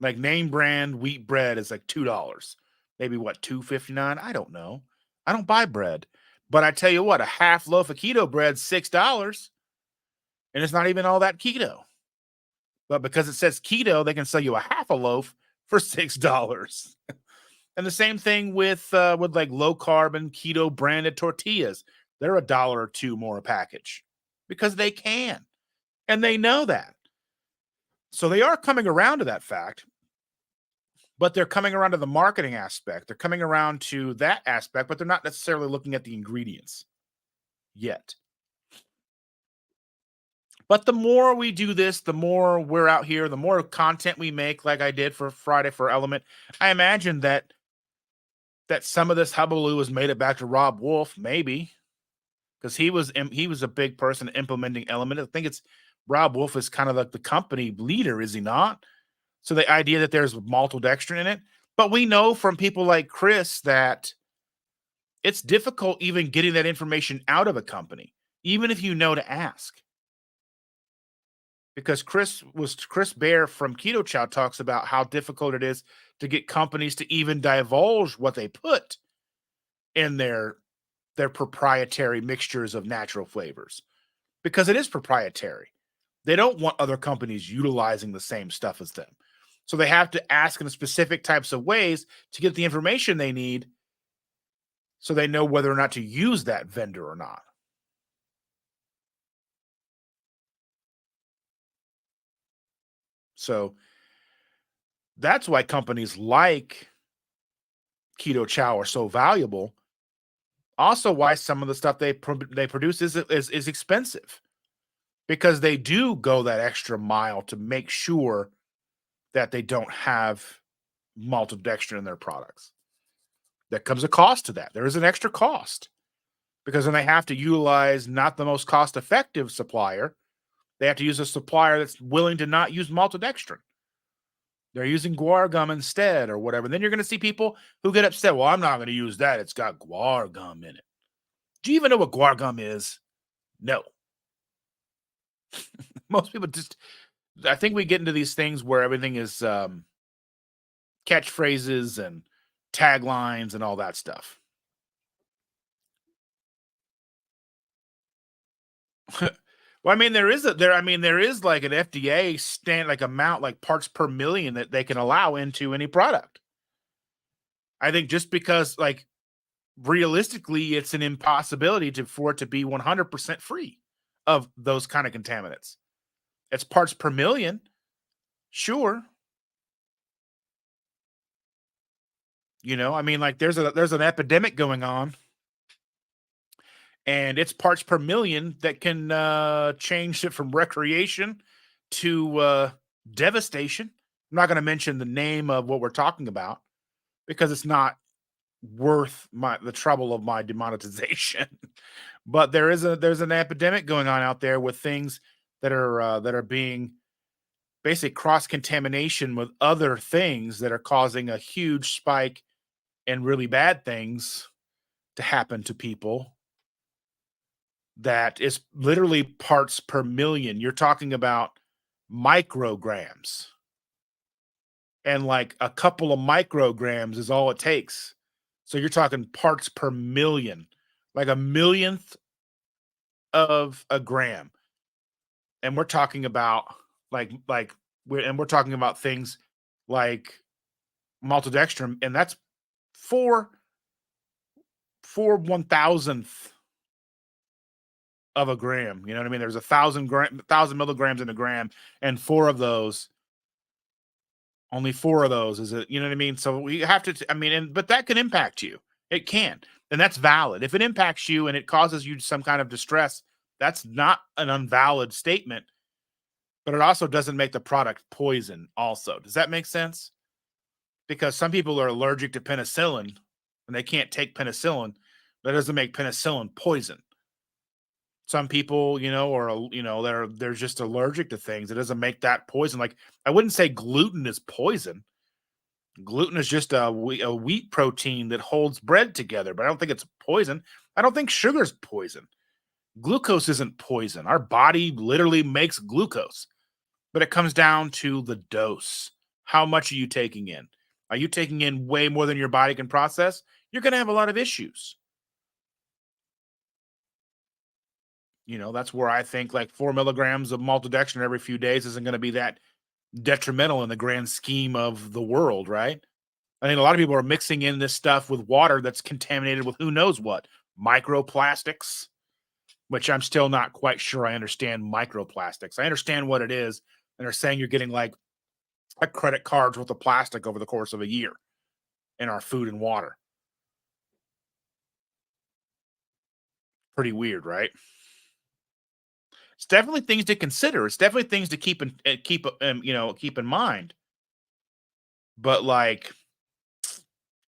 Speaker 1: like name brand wheat bread is like $2. Maybe what, $2.59? I don't know. I don't buy bread. But I tell you what, a half loaf of keto bread's $6, and it's not even all that keto. But because it says keto, they can sell you a half a loaf for $6. And the same thing with like low carb and keto branded tortillas. They're $1 or $2 more a package because they can, and they know that. So they are coming around to that fact, but they're coming around to the marketing aspect. They're coming around to that aspect, but they're not necessarily looking at the ingredients yet. But the more we do this, the more we're out here, the more content we make, like I did for Friday for Element. I imagine that some of this hullabaloo has made it back to Rob Wolf, maybe, because he was a big person implementing Element. I think it's Rob Wolf is kind of like the company leader, is he not? So the idea that there's maltodextrin in it, but we know from people like Chris that it's difficult even getting that information out of a company, even if you know to ask. because Chris Bear from Keto Chow talks about how difficult it is to get companies to even divulge what they put in their proprietary mixtures of natural flavors, because it is proprietary. They don't want other companies utilizing the same stuff as them. So they have to ask in specific types of ways to get the information they need so they know whether or not to use that vendor or not. So that's why companies like Keto Chow are so valuable. Also, why some of the stuff they produce is expensive, because they do go that extra mile to make sure that they don't have maltodextrin in their products. That comes a cost to that. There is an extra cost, because then they have to utilize not the most cost effective supplier. They have to use a supplier that's willing to not use maltodextrin. They're using guar gum instead or whatever. Then you're going to see people who get upset. Well, I'm not going to use that. It's got guar gum in it. Do you even know what guar gum is? No. Most people just, I think we get into these things where everything is catchphrases and taglines and all that stuff. Well, I mean, there is like an FDA like amount, like parts per million that they can allow into any product. I think just because, like, realistically, it's an impossibility for it to be 100% free of those kind of contaminants. It's parts per million, sure. I mean, like, there's an epidemic going on, and it's parts per million that can change it from recreation to devastation. I'm not going to mention the name of what we're talking about, because it's not worth the trouble of my demonetization. But there's an epidemic going on out there with things that are being basically cross contamination with other things that are causing a huge spike and really bad things to happen to people. That is literally parts per million. You're talking about micrograms, and like a couple of micrograms is all it takes. So you're talking parts per million, like a millionth of a gram. And we're talking about we're talking about things like maltodextrin, and that's four four 1,000th of a gram. You know what I mean? There's 1,000 milligrams in a gram, and only four of those is it. You know what I mean? So we have to. I mean, but that can impact you. It can, and that's valid. If it impacts you and it causes you some kind of distress, that's not an unvalid statement. But it also doesn't make the product poison. Also, does that make sense? Because some people are allergic to penicillin and they can't take penicillin. That doesn't make penicillin poison. Some people, they're just allergic to things. It doesn't make that poison. Like, I wouldn't say gluten is poison. Gluten is just a wheat protein that holds bread together, but I don't think it's poison. I don't think sugar's poison. Glucose isn't poison. Our body literally makes glucose, but it comes down to the dose. How much are you taking in? Are you taking in way more than your body can process? You're going to have a lot of issues. That's where I think like 4 milligrams of maltodextrin every few days isn't going to be that detrimental in the grand scheme of the world, right? I think a lot of people are mixing in this stuff with water that's contaminated with who knows what, microplastics, which I'm still not quite sure I understand microplastics. I understand what it is, and they're saying you're getting like a credit card's worth of plastic over the course of a year in our food and water. Pretty weird, right? It's definitely things to consider. It's definitely things to keep in mind. But like,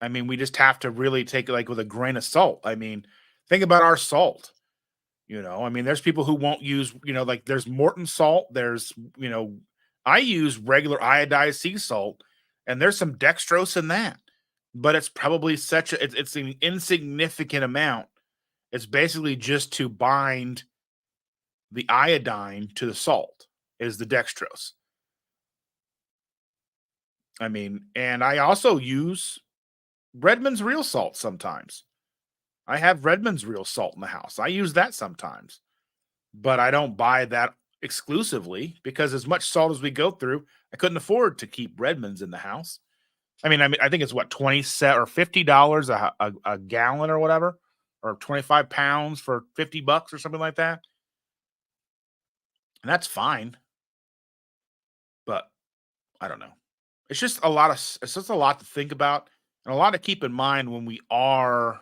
Speaker 1: I mean, we just have to really take it like with a grain of salt. I mean, think about our salt. I mean, there's people who won't use, like there's Morton salt. I use regular iodized sea salt, and there's some dextrose in that, but it's probably it's an insignificant amount. It's basically just to bind the iodine to the salt. is the dextrose. I mean, and I also use Redmond's real salt sometimes. I have Redmond's real salt in the house. I use that sometimes, but I don't buy that exclusively because as much salt as we go through, I couldn't afford to keep Redmond's in the house. I mean, I think it's what 20 set or $50 a gallon or whatever, or 25 pounds for $50 or something like that. And that's fine, but I don't know. It's just a lot to think about and a lot to keep in mind when we are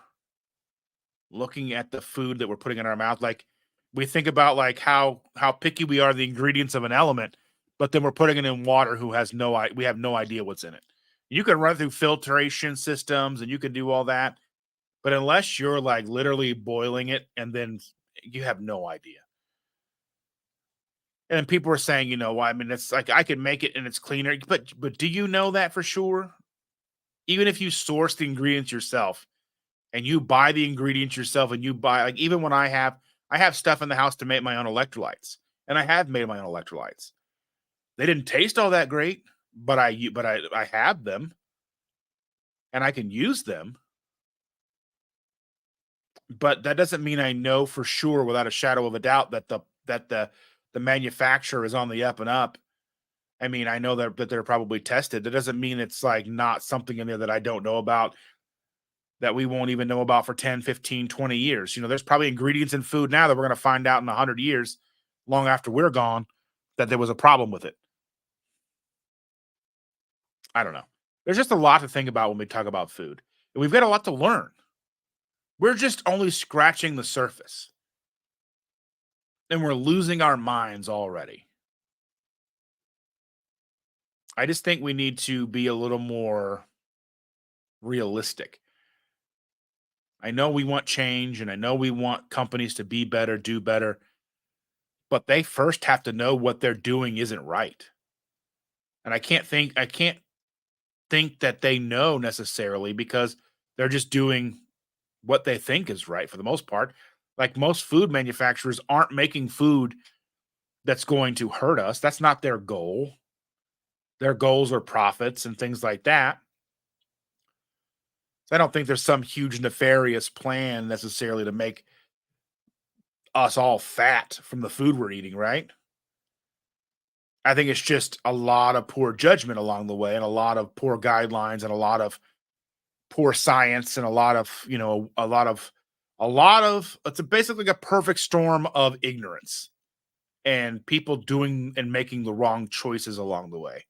Speaker 1: looking at the food that we're putting in our mouth. Like we think about like how picky we are the ingredients of an element, but then we're putting it in water who has we have no idea what's in it. You can run through filtration systems and you can do all that, but unless you're like literally boiling it and then you have no idea. And then people are saying, well, I mean, it's like I can make it and it's cleaner, but do you know that for sure? Even if you source the ingredients yourself and you buy the ingredients yourself and you buy like even when I have stuff in the house to make my own electrolytes, and I have made my own electrolytes. They didn't taste all that great, but I have them and I can use them. But that doesn't mean I know for sure without a shadow of a doubt that the manufacturer is on the up and up. I mean, I know that they're probably tested. That doesn't mean it's like not something in there that I don't know about, that we won't even know about for 10, 15, 20 years. There's probably ingredients in food now that we're going to find out in 100 years, long after we're gone, that there was a problem with it. I don't know. There's just a lot to think about when we talk about food. And we've got a lot to learn. We're just only scratching the surface and we're losing our minds already. I just think we need to be a little more realistic. I know we want change and I know we want companies to be better, do better, but they first have to know what they're doing isn't right. And I can't think that they know necessarily because they're just doing what they think is right for the most part. Like most food manufacturers aren't making food that's going to hurt us. That's not their goal. Their goals are profits and things like that. So I don't think there's some huge nefarious plan necessarily to make us all fat from the food we're eating, right? I think it's just a lot of poor judgment along the way and a lot of poor guidelines and a lot of poor science and a lot of it's basically like a perfect storm of ignorance and people doing and making the wrong choices along the way.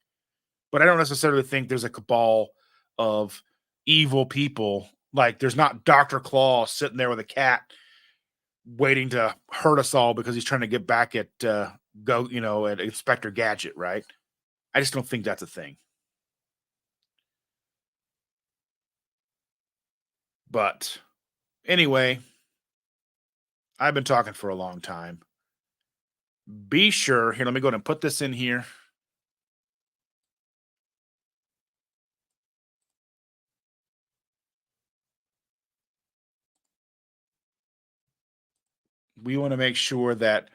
Speaker 1: But I don't necessarily think there's a cabal of evil people. Like there's not Dr. Claw sitting there with a cat waiting to hurt us all because he's trying to get back at at Inspector Gadget, right? I just don't think that's a thing. But anyway, I've been talking for a long time. Be sure here. Let me go ahead and put this in here. We want to make sure that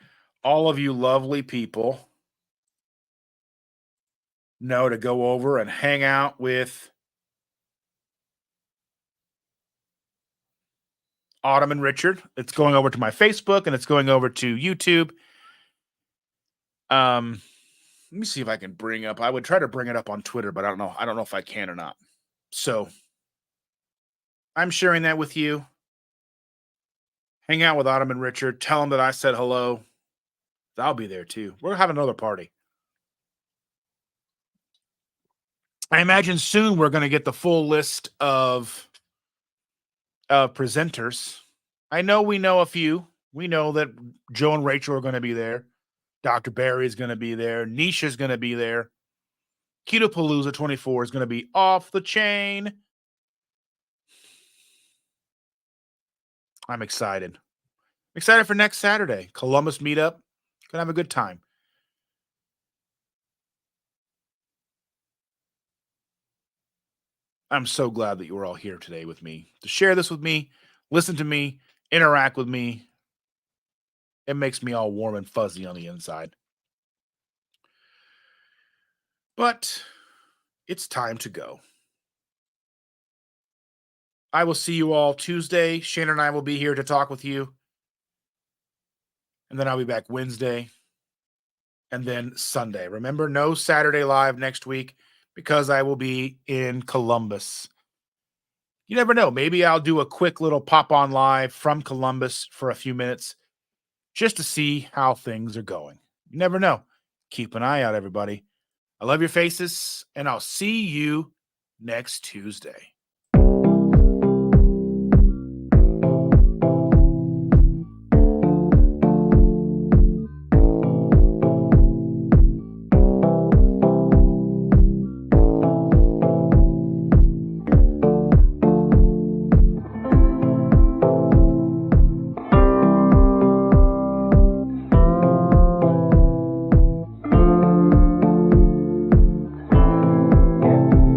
Speaker 1: all of you lovely people know to go over and hang out with Autumn and Richard. It's going over to my Facebook and it's going over to YouTube. Um, Let me see if I can bring up. I would try to bring it up on Twitter, but I don't know. I don't know if I can or not. So I'm sharing that with you. Hang out with Autumn and Richard. Tell them that I said hello. I'll be there too. We're having another party. I imagine soon we're going to get the full list of presenters. I know we know a few. We know that Joe and Rachel are going to be there. Dr. Barry is going to be there. Nisha is going to be there. Keto Palooza 24 is going to be off the chain. I'm excited. Excited for next Saturday. Columbus meetup. Gonna have a good time. I'm so glad that you were all here today with me to share this with me, listen to me, interact with me. It makes me all warm and fuzzy on the inside.
Speaker 2: But it's time to go. I will see you all Tuesday. Shannon and I will be here to talk with you. And then I'll be back Wednesday and then Sunday. Remember, no Saturday live next week because I will be in Columbus. You never know. Maybe I'll do a quick little pop on live from Columbus for a few minutes just to see how things are going. You never know. Keep an eye out, everybody. I love your faces, and I'll see you next Tuesday.